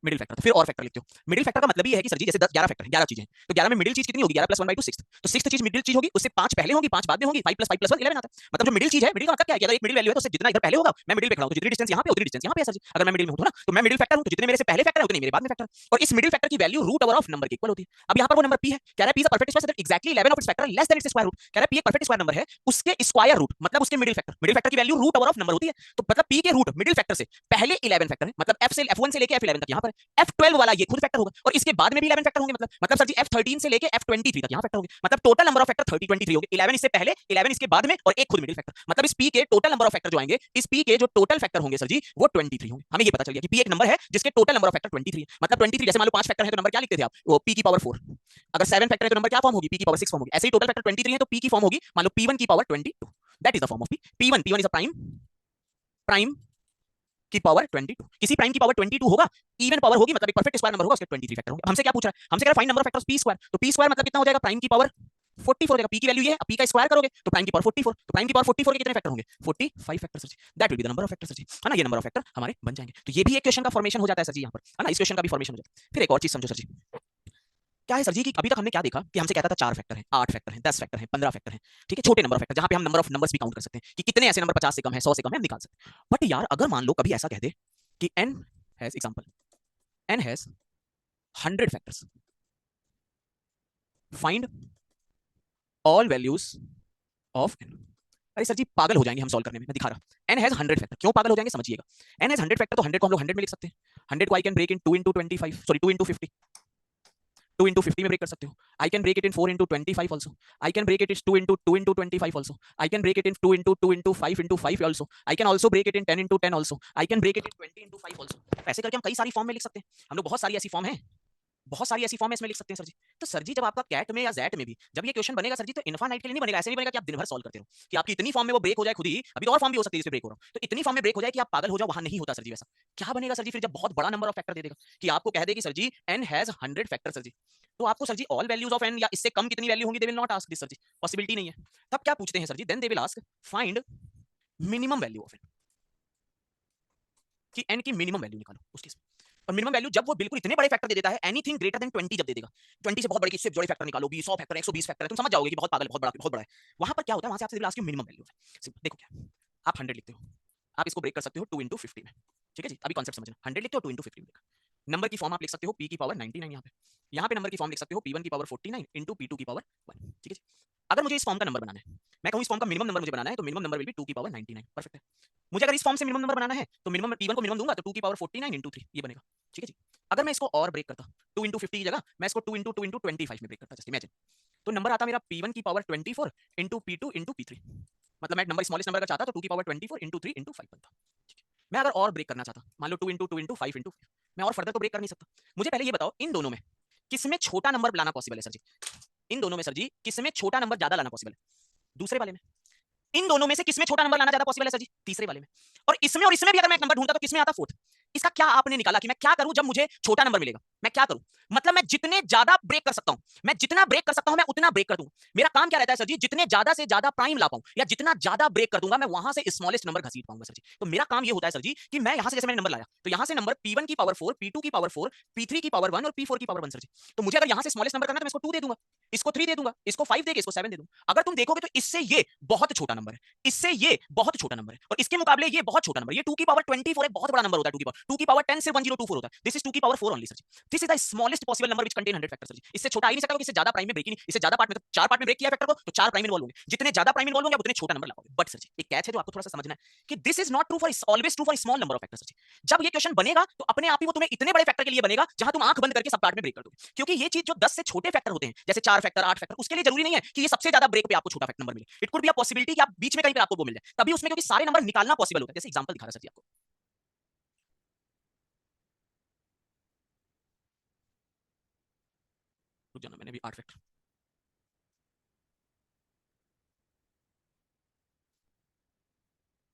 मिडिल फैक्टर, तो फिर और फैक्टर लिखते हो। मिडिल फैक्टर का मतलब ये है कि सर जी जैसे 10 11 फैक्टर 11 चीजें, तो 11 में मिडिल चीज कितनी होगी, 11 + 1/2 6, तो 6th चीज मिडिल चीज होगी, उससे 5 पहले होगी 5 बाद में होगी, 5 + 5 + 1 11 आता है। मतलब जो मिडिल चीज है, मिडिल का मतलब क्या है कि अगर एक मिडिल वैल्यू है तो उससे जितना इधर पहले होगा, मैं मिडिल पे खड़ा हूं तो जितनी डिस्टेंस यहां पे उतनी डिस्टेंस यहां पे है सर जी। अगर मैं मिडिल में हूं तो ना, तो मैं मिडिल फैक्टर हूं, तो जितने मेरे से पहले फैक्टर है उतने मेरे बाद में फैक्टर, और इस मिडिल फैक्टर की value root over of number के इक्वल होती है। अब यहां पर वो नंबर p है, कह रहा है p is a perfect square, exactly 11 of its factor less than its square root, कह रहा है p एक परफेक्ट स्क्वायर नंबर है, उसके स्क्वायर रूट मतलब उसके मिडिल फैक्टर की value root over of number होती है, तो मतलब p के रूट मिडिल फैक्टर से पहले 11 फैक्टर है, मतलब f से f1 से लेके f11 तक यहां पर है, f12 वाला ये खुद फैक्टर होगा, और इसके बाद में भी 11 फैक्टर होंगे, मतलब सर जी f13 से लेके f23 तक यहां फैक्टर होंगे, मतलब टोटल नंबर ऑफ फैक्टर 30 23 होंगे, 11 इससे पहले 11 इसके बाद में और एक खुद मिडिल फैक्टर, मतलब इस p के टोटल नंबर ऑफ फैक्टर जो आएंगे, इस p के जो टोटल फैक्टर होंगे सर जी वो 23 होंगे। हमें ये पता चल गया कि p एक नंबर है जिसके टोटल नंबर ऑफ फैक्टर 23 है, मतलब 23 जैसे मान लो 5 फैक्टर है तो नंबर क्या लिखते थे आप, वो p की पावर 4, अगर 7 फैक्टर है तो नंबर क्या फॉर्म होगी, p की पावर 6 फॉर्म होगी, ऐसे ही टोटल फैक्टर 23 है तो p की फॉर्म होगी मान लो p1 की power 22, that is the form of p, p1 is a prime, prime की पावर 22, किसी प्राइम की पावर 22 होगा, इवन पावर होगी, मतलब एक परफेक्ट स्क्वायर नंबर होगा, उसके 23 फैक्टर होंगे। हमसे क्या पूछ रहा है, हमसे कह रहा है find number of factors p square, तो p स्क्वायर मतलब कितना हो जाएगा, प्राइम की पावर 44 हो जाएगा, p की वैल्यू ये है, अब p का स्क्वायर करोगे तो प्राइम की पावर 44, तो प्राइम की पावर 44 के कितने फैक्टर होंगे, 45 factor sir ji, that will be the number of factor sir ji, है ना, ये नंबर ऑफ फैक्टर हमारे बन जाएंगे। तो ये भी एक क्वेश्चन का फॉर्मेशन हो जाता है सर जी यहाँ पर, है ना, इस क्वेश्चन का भी फॉर्मेशन हो जाता है। फिर एक और चीज समझो सर जी, क्या है सर जी कि अभी तक हमने क्या देखा कि हमसे कहता था 4 फैक्टर है, 8 फैक्टर है, 10 फैक्टर है, 15 फैक्टर है, ठीक है, छोटे नंबर ऑफ फैक्टर जहां पे हम नंबर ऑफ नंबर्स भी काउंट कर सकते हैं कि कितने ऐसे नंबर 50 से कम है, 100 से कम है, हम निकाल सकते हैं। बट यार अगर मान लो कभी ऐसा कह दे कि n has example, n has 100 factors, find all values of n। अरे सर जी पागल हो जाएंगे हम सॉल्व करने में, मैं दिखा रहा, n हैज 100 फैक्टर, क्यों पागल हो जाएंगे समझिएगा, n हैज 100 फैक्टर, तो 100 को हम लोग 100 में लिख सकते हैं, 100 को I can break in 2 into 25, sorry 2 into 50, 2 into 50 में ब्रेक कर सकते हो, I can break it in 4 into 25 also, I can break it is 2 into 25 also, I can break it in 2 into 5 into 5 also, I can also break it in 10 into 10 also, I can break it in 20 into 5 also। ऐसे करके हम कई सारी form में लिख सकते हैं, हम लोग बहुत सारी ऐसी फॉर्म है, बहुत सारी ऐसी फॉर्म है इसमें लिख सकते हैं सर जी। तो सर जी जब आपका कैट में या जेट में भी जब ये क्वेश्चन बनेगा सर जी, तो इनफाइनाइट के लिए नहीं बनेगा, ऐसे नहीं बनेगा कि आप दिन भर सॉल्व करते रहो कि आपकी इतनी फॉर्म में वो ब्रेक हो जाए खुद ही, अभी तो और फॉर्म भी हो सकती है जिसमें ब्रेक हो रहा हो, तो इतनी फॉर्म में ब्रेक हो जाए कि आप पागल हो जाओ, वहां नहीं होता सर जी वैसा। क्या बनेगा सर जी फिर जब बहुत बड़ा नंबर ऑफ फैक्टर दे देगा कि आपको कह दे कि sir ji n has 100 factor sir ji, तो आपको sir ji all values of n या इससे कम कितनी वैल्यू होंगी, they will not ask this sir ji, possibility नहीं है। तब क्या पूछते हैं sir ji, then they will ask find minimum value of n, कि n की मिनिमम वैल्यू निकालो उस केस में। और मिनिमम वैल्यू जब वो बिल्कुल इतने बड़े फैक्टर दे देता है, एनीथिंग ग्रेटर देन 20 जब दे देगा, 20 से बहुत बड़े किससे बड़े फैक्टर निकालो, 20 100 फैक्टर 120 फैक्टर है, तुम समझ जाओगे कि बहुत पागल बहुत बड़ा है। वहां पर क्या होता है, वहां से आपसे लास्ट की मिनिमम वैल्यू है, देखो क्या आप 100 लिखते हो, आप इसको ब्रेक कर सकते हो 2 into 50 में, ठीक है जी, अभी कॉन्सेप्ट समझना, 100 लिखते हो 2 into 50 में, नंबर की फॉर्म आप लिख सकते हो p की पावर 99, यहाँ पे नंबर की फॉर्म लिख सकते हो p1 की पावर 49 into p2 की पावर 1, ठीक है जी। अगर मुझे इस फॉर्म का नंबर बनाना है, मैं कहूँ इस फॉर्म का मिनिमम नंबर मुझे बनाना है, तो मिनिमम नंबर विल बी 2 की पावर 99, परफेक्ट है। मुझे अगर इस फॉर्म से मिनिमम नंबर बनाना है तो मिनिमम p1 को मिनिमम दूंगा तो 2 की पावर 49 into 3 ये बनेगा, ठीक है जी। अगर मैं इसको और ब्रेक करता 2 into 50 की जगह मैं इसको 2 into 2 into 25 में ब्रेक करता, जस्ट इमेजिन, तो नंबर आता मेरा p1 की power 24 into p2 into p3, मतलब मैं नंबर स्मॉलेस्ट नंबर अगर चाहता तो 2 की पावर 24 into 3 into 5 बनता, ठीक है। मैं अगर और ब्रेक करना चाहता, मान लो 2 into 2 into 5 into 5, मैं और फर्दर तो ब्रेक कर नहीं सकता। मुझे पहले ये बताओ इन दोनों में किसमें छोटा नंबर लाना पॉसिबल है सर जी, इन दोनों में सर जी किसमें छोटा नंबर ज्यादा लाना पॉसिबल है, दूसरे वाले में। इन दोनों में से किसमें छोटा नंबर लाना ज्यादा पॉसिबल है सर जी, तीसरे वाले में। और इसमें भी अगर मैं एक नंबर ढूंढता तो किसमें आता, फोर्थ। इसका क्या आपने निकाला कि मैं क्या करूं जब मुझे छोटा नंबर मिलेगा, मैं क्या करूं, मतलब मैं जितने ज्यादा ब्रेक कर सकता हूं, मैं जितना ब्रेक कर सकता हूं मैं उतना ब्रेक कर दूं। मेरा काम क्या रहता है सर जी, जितने ज्यादा से ज्यादा प्राइम ला पाऊं या जितना ज्यादा ब्रेक कर दूंगा मैं वहां से स्मॉलेस्ट नंबर घसीट पाऊंगा सर जी। तो मेरा काम ये होता है सर जी कि मैं यहां से जैसे मैंने नंबर लाया तो यहां से नंबर p1 की पावर 4 p2 की पावर 4 p3 की पावर 1 और p4 की पावर 1 सर जी। तो मुझे अगर यहां से स्मॉलेस्ट नंबर करना है तो मैं इसको 2 दे दूंगा, इसको 3 दे दूंगा, इसको 5 देके इसको 7 दे दूंगा। अगर तुम देखोगे तो इससे ये बहुत छोटा नंबर है, इससे ये बहुत छोटा नंबर है, और इसके मुकाबले ये बहुत छोटा नंबर, ये 2 की पावर 24 एक बहुत बड़ा नंबर होता है, 2 की पावर 10 से 1024 होता है, दिस इज 2 की power 4 only sir ji. This is the smallest possible number which contain 100 factors sir ji. इससे छोटा ही नहीं सकता, इससे ज्यादा प्राइम में ब्रेक ही नहीं, इससे ज्यादा पार्ट में तो 4 पार्ट में ब्रेक किया फैक्टर को तो 4 प्राइम इन्वॉल्व होंगे, जितने ज्यादा प्राइम इन्वॉल्व होंगे उतने छोटा नंबर लगाओगे। बट सर जी एक कैच है जो आपको थोड़ा सा समझना है कि this is not true for always true for small number of factors sir ji. जब ये क्वेश्चन बनेगा तो अपने आप ही वो तुम्हें इतने बड़े फैक्टर के लिए बनेगा जहां तुम आंख बंद करके सब पार्ट में ब्रेक कर दोगे, क्योंकि ये चीज जो 10 से छोटे फैक्टर होते हैं जैसे 4 फैक्टर 8 फैक्टर, उसके लिए जरूरी नहीं है कि ये सबसे ज्यादा ब्रेक पे आपको छोटा फैक्टर नंबर मिले, it could be a possibility कि आप बीच में कहीं पे आपको वो मिल जाए, तभी उसमें क्योंकि सारे नंबर निकालना पॉसिबल होता है, जैसे एग्जांपल दिखा रहा सर जी आपको। जाना, मैंने भी 8 फैक्टर।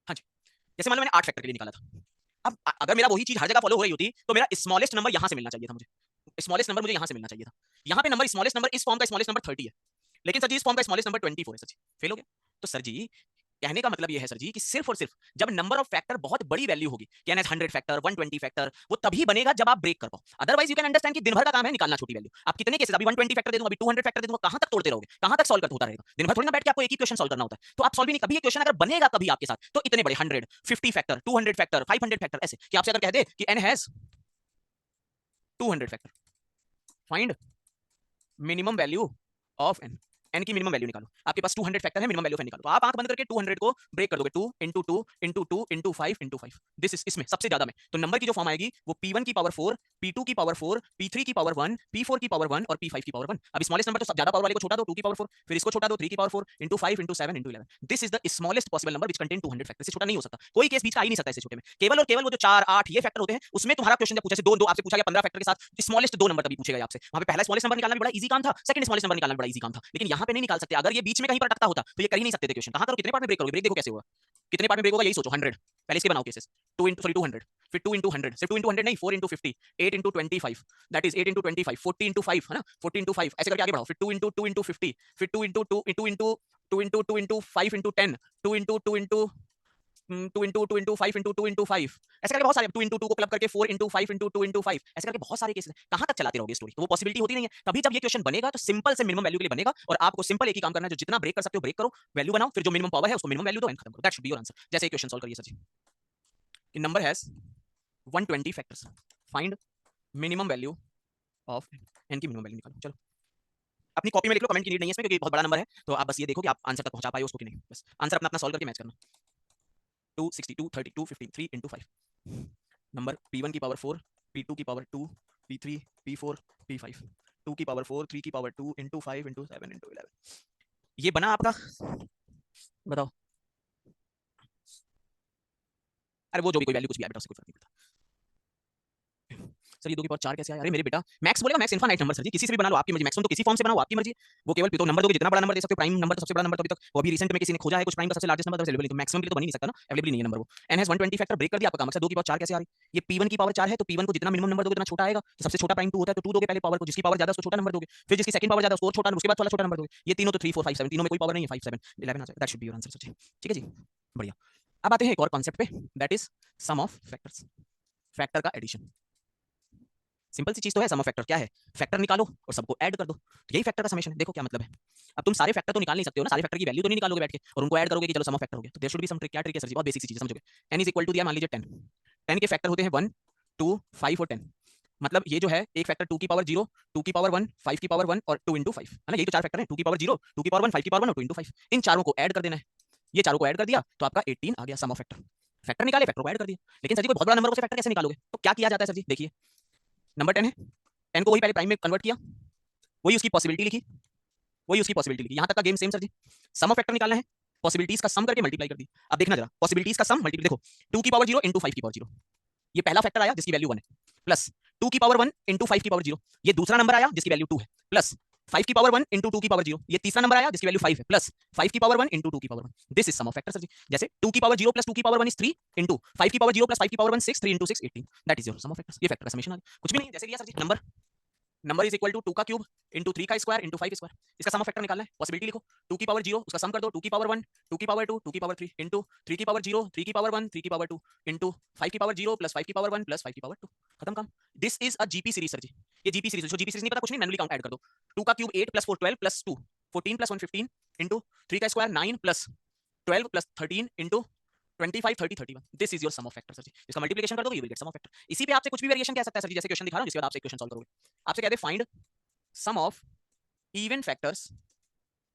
हाँ जी, जैसे मान लो मैंने 8 फैक्टर के लिए निकाला था। अब अगर मेरा वही चीज हर जगह फॉलो हो रही होती तो मेरा स्मॉलेस्ट नंबर यहां से मिलना चाहिए था मुझे। स्मॉलेस्ट नंबर मुझे यहां से मिलना चाहिए था। यहां पे नंबर स्मॉलेस्ट नंबर इस फॉर्म का स्मॉलेस्ट नंबर 30 है, लेकिन सर जी इस फॉर्म का स्मॉलेस्ट नंबर 24 है। सर जी फेल हो गया। तो सर जी कहने का मतलब ये है सर जी कि सिर्फ और सिर्फ जब नंबर ऑफ फैक्टर बहुत बड़ी वैल्यू होगी, यानी 100 फैक्टर 120 फैक्टर, वो तभी बनेगा जब आप ब्रेक कर पाओ। अदरवाइज यू कैन अंडरस्टैंड कि दिन भर का काम है निकालना छोटी वैल्यू। आप कितने केसेस, अभी 120 फैक्टर दे दूंगा, अभी 200 फैक्टर दे दूंगा, कहां तक तोड़ते रहोगे, कहां तक सॉल्व करते होता रहेगा। दिन भर थोड़ी ना बैठ के आपको एक ही क्वेश्चन सॉल्व करना होता है। तो आप सॉल्व ही नहीं, कभी ये क्वेश्चन अगर बनेगा कभी आपके साथ तो इतने बड़े 100 50 फैक्टर 200 फैक्टर 500 फैक्टर ऐसे कि आपसे अगर कह दे कि n has 200 factor, find minimum value of n, n की मिनिमम वैल्यू निकालो। आपके पास 200 फैक्टर है, मिनिमम वैल्यू ऑफ n निकालो। तो आप आंख बंद करके 200 को ब्रेक कर दोगे, 2 into 2 into 2 into 5 into 5। This is इसमें सबसे ज्यादा में तो नंबर की जो फॉर्म आएगी वो p1 की पावर 4 p2 की पावर 4 p3 की पावर 1 p4 की पावर 1 और p5 की पावर 1। अब स्मॉलेस्ट नंबर तो ज्यादा पावर वाले को छोटा दो 2 की पावर 4, फिर इसको छोटा दो 3 की power 4 into 5 into 7 into 11। This is the smallest possible number which contain 200 factor. इससे छोटा नहीं हो सकता, कोई केस बीच का आ ही नहीं सकता इससे छोटे में। केवल और केवल वो जो 4 8 ये फैक्टर होते हैं उसमें तुम्हारा क्वेश्चन जब पूछा से 2 2 आपसे पूछा गया 15 फैक्टर के साथ स्मॉलेस्ट 2 नंबर तभी पूछेगा आपसे। वहां पे पहला स्मॉलेस्ट नंबर निकालना भी बड़ा इजी काम था, सेकंड स्मॉलेस्ट नंबर निकालना बड़ा इजी काम था, लेकिन यहां पे नहीं निकाल सकते। अगर ये बीच में कहीं पर अटकता होता तो ये कर ही नहीं सकते थे क्वेश्चन। कहां करो, कितने पार्ट में ब्रेक करोगे, ब्रेक देखो कैसे होगा, कितने पार्ट में ब्रेक होगा यही सोचो। 100 पहले इसके बनाओ केसेस, 2 इंटू सॉरी 200, फिर 2 इंटू 100, सिर्फ 2 इंटू 100 नहीं 4 into 50 8 into 25, that is 8 into 25 40 into 5 है ना, 40 इंटू 5 ऐसे करके आगे बढ़ाओ, फिर 2 इंटू 2 इंटू 50, फिर 2 into 2 2 into 2 into 2 into 5 into 10, 2 into 2 into 2 into 2 into 5 into 2 into 5 ऐसे करके बहुत सारे 2 इंटू 2 को क्लब करके 4 इंटू 5 इंटू 2 इंटू 5 ऐसे करके बहुत सारे केसेस। कहां तक चलाते रहोगे स्टोरी, तो वो पॉसिबिलिटी होती नहीं है। कभी जब ये क्वेश्चन बनेगा तो सिंपल से मिनिमम वैल्यू के लिए बनेगा और आपको सिंपल एक ही काम करना है, जो जितना ब्रेक कर सकते हो ब्रेक करो, वैल्यू बनाओ, फिर जो मिनिमम पावर है उसको मिनिमम वैल्यू दो एंड खत्म करो। That should be your answer. जैसे क्वेश्चन सॉल्व करिए सर जी कि number has 120 factors, find minimum value of n की मिनिमम वैल्यू निकालो। चलो अपनी कॉपी में लिख लो, कमेंट की नीड नहीं है इसमें क्योंकि बहुत बड़ा नंबर है। तो आप बस ये देखो कि आप आंसर तक पहुंचा पाए उसको कि नहीं, बस आंसर अपना अपना सॉल्व करके मैच करना। 262 32 15 3 इंटू 5, नंबर p1 की पावर 4 p2 की पावर 2 p3 p4 p5, 2 की पावर 4 3 की पावर 2 इंटू 5 इंटू 7 इंटू 11। ये बना आपका, बताओ। अरे वो जो भी कोई वैल्यू कुछ भी आ बेटा उससे कोई फर्क नहीं पड़ता। सर ये 2 की पावर 4 कैसे आया, अरे मेरे बेटा मैक्स बोलेगा, मैक्स इनफाइनाइट नंबर सर जी, किसी से भी बना लो आपकी मर्जी, मैक्सिमम तो किसी फॉर्म से बनाओ आपकी मर्जी। वो केवल तो नंबर दोगे जितना बड़ा नंबर दे सकते हो, प्राइम नंबर तो सबसे बड़ा नंबर तो अभी तक वो अभी रिसेंट में किसी ने खोजा है कुछ प्राइम का सबसे लार्जेस्ट नंबर अवेलेबल नहीं, तो मैक्सिमम के लिए तो बन ही नहीं सकता ना, अवेलेबल नहीं है नंबर वो। n हैज 120 फैक्टर ब्रेक कर दिया आपका काम। अच्छा 2 की पावर 4 कैसे आ रही, ये p1 की पावर 4 है तो p1 को जितना मिनिमम नंबर दोगे उतना छोटा आएगा, तो सबसे छोटा प्राइम 2 होता है तो 2 दोगे पहले पावर को, जिसकी पावर ज्यादा उसको छोटा नंबर दोगे, फिर जिसकी सेकंड पावर ज्यादा उसको छोटा, उसके बाद थोड़ा छोटा नंबर दोगे। ये तीनों तो 3 4 5 7, तीनों में कोई पावर नहीं है, 5 7 11 आ जाएगा। That should be your answer sir ji. ठीक है जी, बढ़िया। अब आते हैं एक और कॉन्सेप्ट पे, that is sum of factors, factor का एडिशन। सिंपल सी चीज तो है, सम ऑफ फैक्टर क्या है, फैक्टर निकालो और सबको ऐड कर दो, तो यही फैक्टर का समेशन है। देखो क्या मतलब है, अब तुम सारे फैक्टर तो निकाल नहीं सकते हो ना, सारे फैक्टर की वैल्यू तो नहीं निकालोगे बैठ के और उनको ऐड करोगे कि चलो सम ऑफ फैक्टर हो गया। तो there should be some trick. क्या ट्रिक है सर जी, बहुत बेसिक सी चीज समझोगे। n इज इक्वल टू दिया मान लीजिए 10, 10 के फैक्टर होते हैं 1 2 5 और 10, मतलब ये जो है एक फैक्टर 2 की पावर 0 2 की पावर 1 5 की पावर 1 और 2 इंटू 5 है ना, यही तो चार फैक्टर हैं, 2 की पावर 0 2 की पावर 1 5 की पावर 1 और 2 इंटू 5। इन चारों को ऐड कर देना है, ये चारों को ऐड कर दिया तो आपका 18 आ गया सम ऑफ फैक्टर। फैक्टर निकाले, फैक्टर को ऐड कर दिया। लेकिन सर जी कोई बहुत बड़ा नंबर को फैक्टर कैसे निकालोगे, तो क्या किया जाता है सर जी, देखिए नंबर 10 है, 10 को वही पहले प्राइम में कन्वर्ट किया, वही उसकी पॉसिबिलिटी लिखी, वही उसकी पॉसिबिलिटी लिखी, यहां तक का game same sir ji. Sum of factor निकालना है, पॉसिबिलिटीज का सम करके मल्टीप्लाई कर दी। अब देखना जरा पॉसिबिलिटीज का सम मल्टीप्लाई, देखो 2 की पावर 0 इंटू 5 की पावर 0, ये पहला फैक्टर आया जिसकी वैल्यू 1 है, प्लस 2 की पावर 1 इंटू 5 की पावर 0, ये दूसरा नंबर आया जिसकी वैल्यू 2 है, प्लस 5 की पावर 1 इंटू 2 की पावर 0, ये तीसरा नंबर आया जिसकी वैल्यू 5 है, प्लस 5 की पावर 1 इंटू 2 की power 1। This is sum of factor sir ji. जैसे 2 की पावर 0 प्लस 2 की पावर 1 इज 3 इंटू 5 की पावर 0 प्लस 5 की power 1 6 3 into 6 18, that is your sum of factors. ये फैक्टर का समेशन आ गया, कुछ भी नहीं, जैसे लिया sir ji number, number is equal to 2 का क्यूब इंटू 3 का स्क्वायर इंटू 5 स्क्वायर, इसका सम ऑफ फैक्टर निकालना है, पॉसिबिलिटी लिखो 2 की पावर 0 उसका सम कर दो, 2 की पावर 1 2 की पावर 2 2 की पावर 3 इंटू 3 की पावर 0 3 की पावर 1 3 की पावर 2 इंटू 5 की पावर 0 प्लस 5 की पावर 1 प्लस 5 की पावर 2, खत्म काम। This is a GP series sir ji, ये जीपी सीरीज, जीपी सीरीज नहीं पता कुछ नहीं, मैनुअली काउंट ऐड कर दो, 2 का cube 8 plus 4 12 plus 2 14 plus 1 15 into 3 का square 9 plus 12 plus 13 into 25 30 31, this is your sum of factor sir ji. इसका मल्टीप्लिकेशन कर दोगे you will get sum of factor. इसी पे आपसे कुछ भी वेरिएशन कह सकता है सर जी, जैसे क्वेश्चन दिखा रहा हूं जिसके बाद आपसे क्वेश्चन सॉल्व करोगे, आपसे कहते हैं find sum of even factors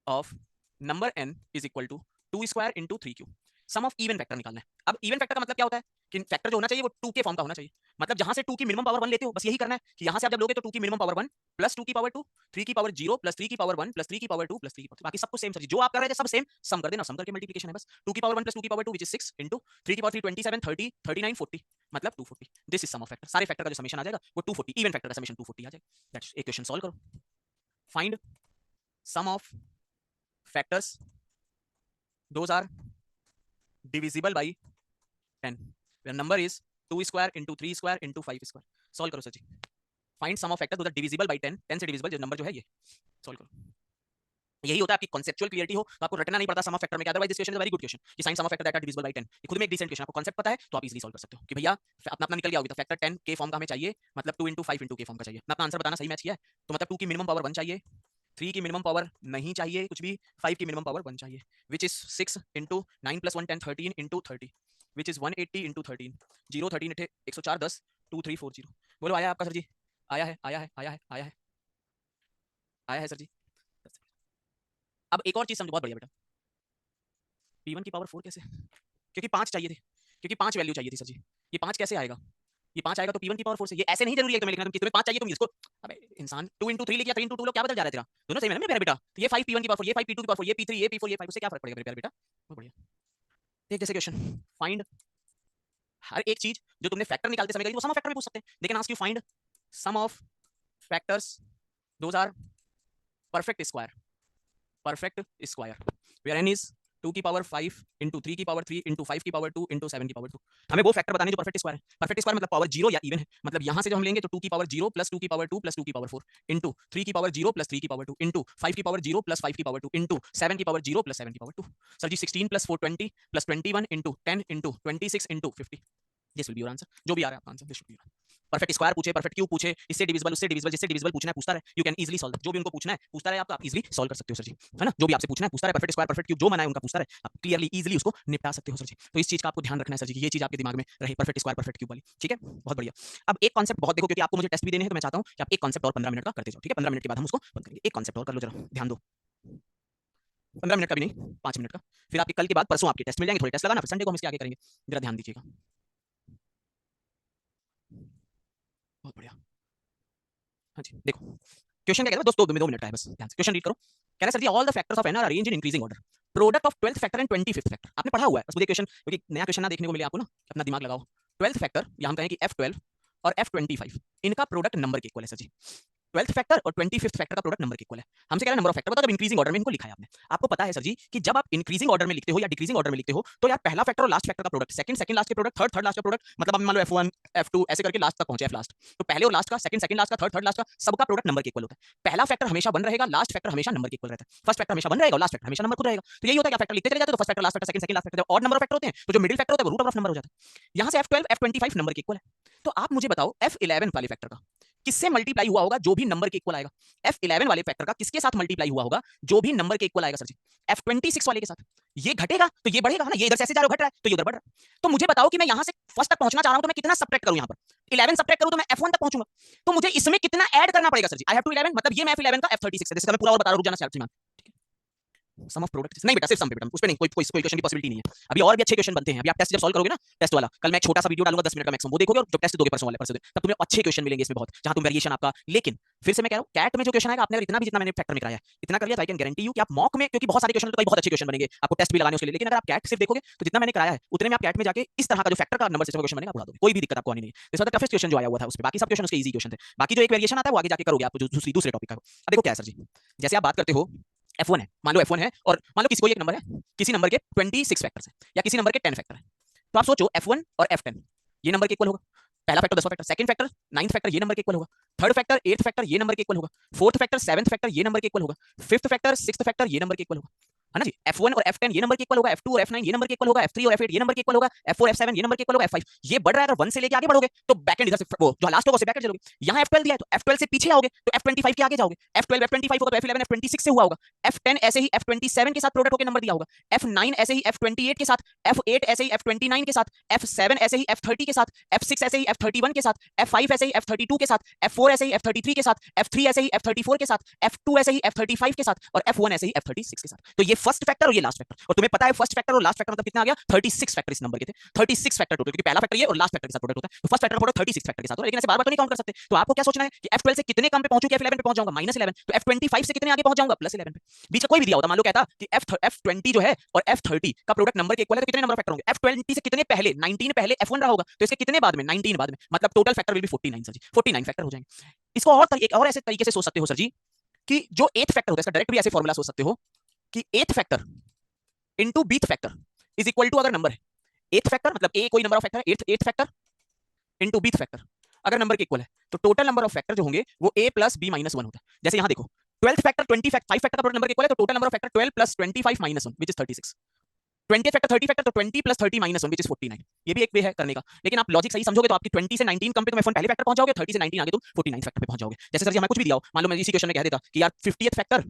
of number n is equal to 2 square into 3 cube, sum of even factor निकालना है। अब इवन फैक्टर का मतलब क्या होता है कि फैक्टर जो होना चाहिए वो 2 के फॉर्म का होना चाहिए, मतलब जहां से 2 की मिनिमम पावर 1 लेते हो बस यही करना है कि यहां से आप जब लोगे तो 2 की मिनिमम पावर 1 प्लस 2 की पावर 2 3 की पावर 0 प्लस 3 की पावर 1 प्लस 3 की पावर 2 प्लस 3 की पावर, बाकी सब कुछ सेम सर, जो आप कर रहे थे सब सेम, सम कर देना, सम करके मल्टीप्लिकेशन है बस। 2 की पावर 1 प्लस 2 की पावर 2 व्हिच इज 6 इंटू 3 की पावर 3 27 30 39 40, मतलब 240, this is sum of factor. सारे फैक्टर का जो समेशन आ जाएगा वो 240, इवन फैक्टर का समेशन 240 आ जाएगा। दैट्स, एक क्वेश्चन सॉल्व करो, find sum of factors those are divisible by 10 where number is 2 square into 3 square into 5 square. Solve करो sir ji. Find sum of factor तो डिविजिबल बाई 10, 10 से डिविजिबल जो number जो है ये सॉल्व करो. यही होता है आपकी कॉन्सेप्चुअल क्लियरिटी हो तो आपको रटना नहीं पड़ता सम ऑफ फैक्टर में. Otherwise this question is very good question कि sign sum of factor that are divisible by 10. ये खुद में एक डिसेंट क्वेश्चन. आपको कॉन्सेप्ट पता है तो आप इजीली सॉल्व कर सकते हो कि भैया अपना अपना निकल गया होगी तो फैक्टर 10 के फॉर्म का हमें चाहिए, मतलब 2 into 5 into के फॉर्म का चाहिए. मैं अपना आंसर बताना सही मैच किया है तो मतलब 2 की मिनिमम पावर 1 चाहिए, 3 की मिनिमम पावर नहीं चाहिए कुछ भी, 5 की मिनिमम पावर 1 चाहिए, which is 6 into 9 plus 1 10 13 into 30 which is 180 into 13 0 13 104 10 2340. बोलो आया आपका सर जी? आया है आया है आया है आया है आया है सर जी. अब एक और चीज समझो, बहुत बढ़िया बेटा. p1 की पावर 4 कैसे? क्योंकि 5 चाहिए थे, क्योंकि 5 वैल्यू चाहिए थी सर जी. ये 5 कैसे आएगा? ये 5 आएगा तो p1 की पावर 4 से. ये ऐसे नहीं जरूरी है तुम्हें लिखना, तुम्हें 5 चाहिए तुम इसको. अबे इंसान 2 into 3 लिख या 3 into 2 लोग क्या बदल जा रहा है तेरा? दोनों सही है ना मेरे बेटा. तो ये 5 p1 की पावर 4, ये 5 p2 की पावर 4, ये p3, ये p4, ये 5, उससे क्या फर्क पड़ेगा मेरे प्यारे बेटा? बहुत बढ़िया. एक जैसे क्वेश्चन फाइंड, हर एक चीज जो तुमने फैक्टर निकालते समय करी वो सम ऑफ फैक्टर भी पूछ सकते हैं. लेकिन ask you find sum of factors those are perfect square, perfect square where n is 2 की पावर 5 into 3 की पावर 3 into 5 की पावर 2 into 7 की पावर 2. हमें वो फैक्टर बताने जो परफेक्ट स्क्वायर है. परफेक्ट स्क्वायर मतलब पावर 0 या इवन है. मतलब यहां से जब हम लेंगे तो 2 की पावर 0 plus 2 की पावर 2 plus 2 की पावर 4 into 3 की पावर 0 plus 3 की पावर 2 into 5 की पावर 0 plus 5 की पावर 2 into 7 की पावर 0 plus 7 की power 2. Sir ji 16 plus 4 20 plus 21 into 10 into 26 into 50. This will be your answer. जो भी आ रहा है आपका answer this should be your. Perfect square पूछे, परफेक्ट क्यूब पूछे, इससे डिविजिबल उससे डिविजिबल जिससे डिविजिबल पूछना है पूछता रहे, यू कैन इजीली सॉल्व. जो भी उनको पूछना है पूछता रहे, आप इजीली सॉल्व कर सकते हो सर जी, है ना. जो भी आपसे पूछना है पूछता रहे, परफेक्ट स्क्वायर परफेक्ट क्यूब जो मना है उनका पूछता रहे, आप क्लियरली इजीली उसको निपटा सकते हो सर जी. तो इस चीज का आपको ध्यान रखना है सर जी, ये चीज आपके दिमाग में रहे, परफेक्ट स्क्वायर परफेक्ट क्यूब वाली. ठीक है, बहुत बढ़िया. अब एक कॉन्सेप्ट बहुत देखो, क्योंकि आपको मुझे टेस्ट भी देने हैं तो मैं चाहता हूं कि आप एक कॉन्सेप्ट और 15 मिनट का करते जाओ. ठीक है, 15 मिनट के बाद हम उसको बंद करेंगे. एक कॉन्सेप्ट और कर लो, जरा ध्यान दो. 15 मिनट का भी नहीं, 5 मिनट का. फिर आपके कल के बाद परसों आपके टेस्ट मिल जाएंगे, थोड़े टेस्ट लगाना, फिर संडे को हम इसके आगे करेंगे. जरा ध्यान दीजिएगा. बहुत बढ़िया. हाँ जी देखो क्वेश्चन क्या कह रहा है दोस्तों, 2 मिनट का है बस, ध्यान से क्वेश्चन रीड करो. कह रहा है sir ji all the factors of n are arranged in increasing order, product of 12th factor and 25th factor. आपने पढ़ा हुआ है बस मुझे क्वेश्चन, क्योंकि नया क्वेश्चन ना देखने को मिले आपको ना, अपना दिमाग लगाओ. 12th फैक्टर या हम कहें कि F12 और F25 इनका प्रोडक्ट नंबर के इक्वल है सर जी. 12th फैक्टर और 25th फैक्टर का प्रोडक्ट नंबर के इक्वल है. हमसे कह रहा है नंबर ऑफ फैक्टर बताओ, जब इंक्रीजिंग ऑर्डर में इनको लिखा है आपने. आपको पता है सर जी कि जब आप इंक्रीजिंग ऑर्डर में लिखते हो या डिक्रीजिंग ऑर्डर में लिखते हो तो यार पहला फैक्टर और लास्ट फैक्टर का प्रोडक्ट, सेकंड सेकंड लास्ट के प्रोडक्ट, थर्ड थर्ड लास्ट का प्रोडक्ट, मतलब मान लो F1 F2 ऐसे करके लास्ट तक पहुंचे F लास्ट, तो पहले और लास्ट का, सेकंड सेकंड लास्ट का, थर्ड थर्ड लास्ट का, सबका प्रोडक्ट नंबर के इक्वल होता है. पहला फैक्टर हमेशा वन रहेगा, लास्ट फैक्टर हमेशा नंबर के इक्वल रहता है. फर्स्ट फैक्टर हमेशा वन रहेगा, लास्ट फैक्टर हमेशा नंबर खुद रहेगा. तो यही होता है कि फैक्टर लिखते चले जाते हो तो first factor last factor second second last factor, जब ऑड नंबर ऑफ फैक्टर होते हैं तो जो मिडिल फैक्टर होता है वो रूट ऑफ नंबर हो जाता है. यहां से F12 F25 नंबर के इक्वल है. तो आप मुझे बताओ F11 वाले फैक्टर का किससे मल्टीप्लाई हुआ होगा जो भी नंबर के इक्वल आएगा. F11 वाले फैक्टर का किसके साथ मल्टीप्लाई हुआ होगा जो भी नंबर के इक्वल आएगा सर जी? F26 वाले के साथ. ये घटेगा तो ये बढ़ेगा ना, ये इधर से ऐसे जा रहा है, घट रहा है तो ये उधर बढ़ रहा है. तो मुझे बताओ कि मैं यहां से फर्स्ट तक पहुंचना चाह रहा हूं तो मैं कितना सबट्रैक्ट करूं. यहां पर 11 सबट्रैक्ट करूं तो मैं F1 तक पहुंचूंगा. तो मुझे इसमें कितना ऐड करना पड़ेगा sir ji? I have to 11, मतलब ये मैं F11 का F36 है. जैसे मैं पूरा और बता रहा हूं, रुक जाना श्रीमान. सम ऑफ प्रोडक्ट नहीं बेटा, सिर्फ सम पे बेटा, उस पे नहीं, कोई क्वेश्चन की पॉसिबिलिटी नहीं है. अभी और भी अच्छे क्वेश्चन बनते हैं. अभी आप टेस्ट जब सॉल्व करोगे ना, टेस्ट वाला कल मैं एक छोटा सा वीडियो डालूंगा 10 मिनट का मैक्सिमम, वो देखोगे और जब टेस्ट दोगे परसों वाले परसों तब तुम्हें अच्छे क्वेश्चन मिलेंगे इसमें बहुत, जहां तुम वेरिएशन आपका. लेकिन फिर से मैं कह रहा हूं कैट में जो क्वेश्चन आएगा आपने अगर इतना भी जितना मैंने फैक्टर में कराया इतना कर लिया तो आई कैन गारंटी यू कि आप मॉक में, क्योंकि बहुत सारे क्वेश्चन तो कई बहुत अच्छे क्वेश्चन बनेंगे आपको टेस्ट भी लगाने उसके लिए, लेकिन अगर आप कैट सिर्फ देखोगे तो जितना मैंने कराया है उतने में आप कैट में जाके इस तरह का जो फैक्टर का नंबर सिस्टम क्वेश्चन बनेगा उड़ा दोगे, कोई भी दिक्कत आपको आनी नहीं है. This was the toughest question जो आया हुआ था उस पे, बाकी सब क्वेश्चन उसके इजी क्वेश्चन थे. बाकी जो एक वेरिएशन आता है वो आगे जाके करोगे आप जो दूसरे टॉपिक का. अब देखो क्या है सर जी, जैसे आप बात करते हो F1 है, मान लो F1 है और मान लो किसी को एक नंबर है, किसी नंबर के 26 फैक्टर्स है या किसी नंबर के 10 फैक्टर है. तो आप सोचो F1 और F10 ये नंबर के इक्वल होगा. पहला फैक्टर 10वां factor, second factor 9th factor ये नंबर के इक्वल होगा, थर्ड फैक्टर 8th फैक्टर ये नंबर के इक्वल होगा, फोर्थ फैक्टर 7th फैक्टर ये नंबर के इक्वल होगा, फिफ्थ फैक्टर 6th फैक्टर ये नंबर के इक्वल होगा, है ना जी. F1 और F10 ये नंबर के इक्वल होगा, F2 और F9 ये नंबर के इक्वल होगा, F3 और F8 ये नंबर के इक्वल होगा, F4 F7 ये नंबर के इक्वल होगा, F5 ये बढ़ रहा है. अगर 1 से लेके आगे बढ़ोगे तो बैकएंड इधर से वो जो लास्ट होगा उसे बैकएंड चलोगे. यहां F12 दिया है तो F12 से पीछे आओगे तो F25 के आगे जाओगे. F12 F25 होगा तो F11 F26 से हुआ होगा. F10 ऐसे ही F27 के साथ प्रोडक्ट होकर नंबर दिया होगा. F9 ऐसे ही F28 के साथ, F8 ऐसे ही F29 के साथ, F7 ऐसे ही F30 के साथ, F6 ऐसे ही F31 के साथ, F5 ऐसे ही F32 के साथ, F4 ऐसे ही F33 के साथ, F3 ऐसे ही F34 के साथ, F2 ऐसे ही F35 के साथ और F1 ऐसे ही F36 के साथ. तो ये फर्स्ट फैक्टर और ये लास्ट फैक्टर. और तुम्हें पता है फर्स्ट फैक्टर और लास्ट फैक्टर मतलब कितना आ गया? 36 फैक्टर इस नंबर के थे. 36 फैक्टर टोटल, क्योंकि पहला फैक्टर ये और लास्ट फैक्टर के साथ प्रोडक्ट होता है. तो फर्स्ट फैक्टर का प्रोडक्ट 36 फैक्टर के साथ होता है. लेकिन ऐसे बार-बार तो नहीं काउंट कर सकते. तो आपको क्या सोचना है कि F12 से कितने कम पे पहुंचूं कि F11 पे पहुंच जाऊंगा -11. तो F25 से कितने आगे पहुंच जाऊंगा +11 पे. बीच का कोई भी दिया होता, मान लो कहता कि F20 जो है और F30 का प्रोडक्ट नंबर के इक्वल है तो कितने नंबर फैक्टर होंगे? F20 से कितने पहले? 19 पहले F1 रहा होगा तो इसके कितने बाद में? 19 बाद में. मतलब total factor will be 49 sir ji. 49 factor हो जाएंगे. इसको और एक और ऐसे तरीके से सोच सकते हो सर जी कि जो एथ फैक्टर होता है, इसका डायरेक्ट भी ऐसे फॉर्मूला सोच सकते हो कि ath factor into bth factor is equal to, अगर नंबर है एथ फैक्टर मतलब ए कोई नंबर ऑफ फैक्टर है, ath factor into bth factor अगर नंबर के इक्वल है, तो टोटल नंबर ऑफ फैक्टर जो होंगे वो a प्लस b माइनस 1 होता है। जैसे यहां देखो 12th फैक्टर 20 फैक्टर 5 फैक्टर का टोटल नंबर के इक्वल है, तो total number of factor 12 plus 25 minus 1 which is 36। 20 factor 30 factor, तो 20 प्लस 30 माइनस 1 व्हिच इज 49। ये भी एक वे है करने का, लेकिन आप लॉजिक सही समझोगे तो आपकी 20 से 19 कम पे तुम f1 पहले फैक्टर पहुंच जाओगे, 30 से 19 आगे तुम 49 फैक्टर पे पहुंच जाओगे। जैसे सर जी हमें कुछ भी दिया हो, मान लो मैं इसी क्वेश्चन में कह देता कि यार 50th फैक्टर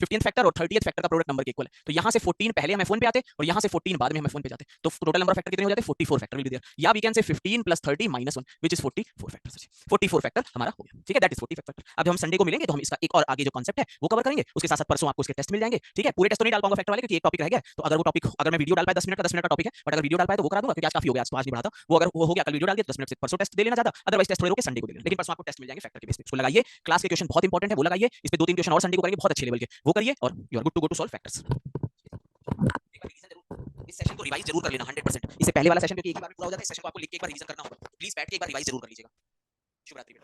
15th फैक्टर और 30th फैक्टर का प्रोडक्ट नंबर के इक्वल है, तो यहां से 14 पहले हम f1 पे आते और यहां से 14 बाद में हम f1 पे जाते, तो टोटल नंबर ऑफ फैक्टर कितने हो जाते? 44 फैक्टर विल बी देयर। या we can say 15 plus 30 minus 1 which is 44 factor. 44 factor हमारा हो गया, ठीक है, दैट इज 44 फैक्टर। अब हम संडे को मिलेंगे तो हम इसका एक और आगे जो कांसेप्ट है वो कवर करेंगे, उसके साथ साथ परसों आपको उसके टेस्ट मिल जाएंगे, ठीक है। पूरे टेस्ट तो नहीं डाल पाऊंगा फैक्टर वाले, क्योंकि एक टॉपिक रह गया, तो अगर वो टॉपिक अगर मैं वीडियो डाल पाया 10 मिनट का 10 मिनट का टॉपिक है, बट अगर वीडियो डाल पाया तो वो करा दूंगा, क्योंकि आज काफी हो गया, आज तो आज नहीं बढ़ा था वो, अगर वो हो गया कल वीडियो डाल दिया 10 मिनट से परसों टेस्ट दे लेना ज्यादा, अदरवाइज टेस्ट थोड़े रोके संडे को दे लेना, लेकिन परसों आपको टेस्ट मिल जाएंगे फैक्टर के बेस पे। उसको लगाइए, क्लास के क्वेश्चन बहुत इंपॉर्टेंट है, वो लगाइए, इस पे 2-3 क्वेश्चन और संडे को करेंगे बहुत अच्छे लेवल के, वो करिए और you are good to go to solve factors. इस सेशन को रिवाइज जरूर कर लेना 100%। इससे पहले वाला सेशन क्योंकि एक ही बार में पूरा हो जाता है, इस सेशन को आपको लिख के एक बार रिवीजन करना होगा, प्लीज बैठ के एक बार रिवाइज जरूर कर लीजिएगा। शुभ रात्रि।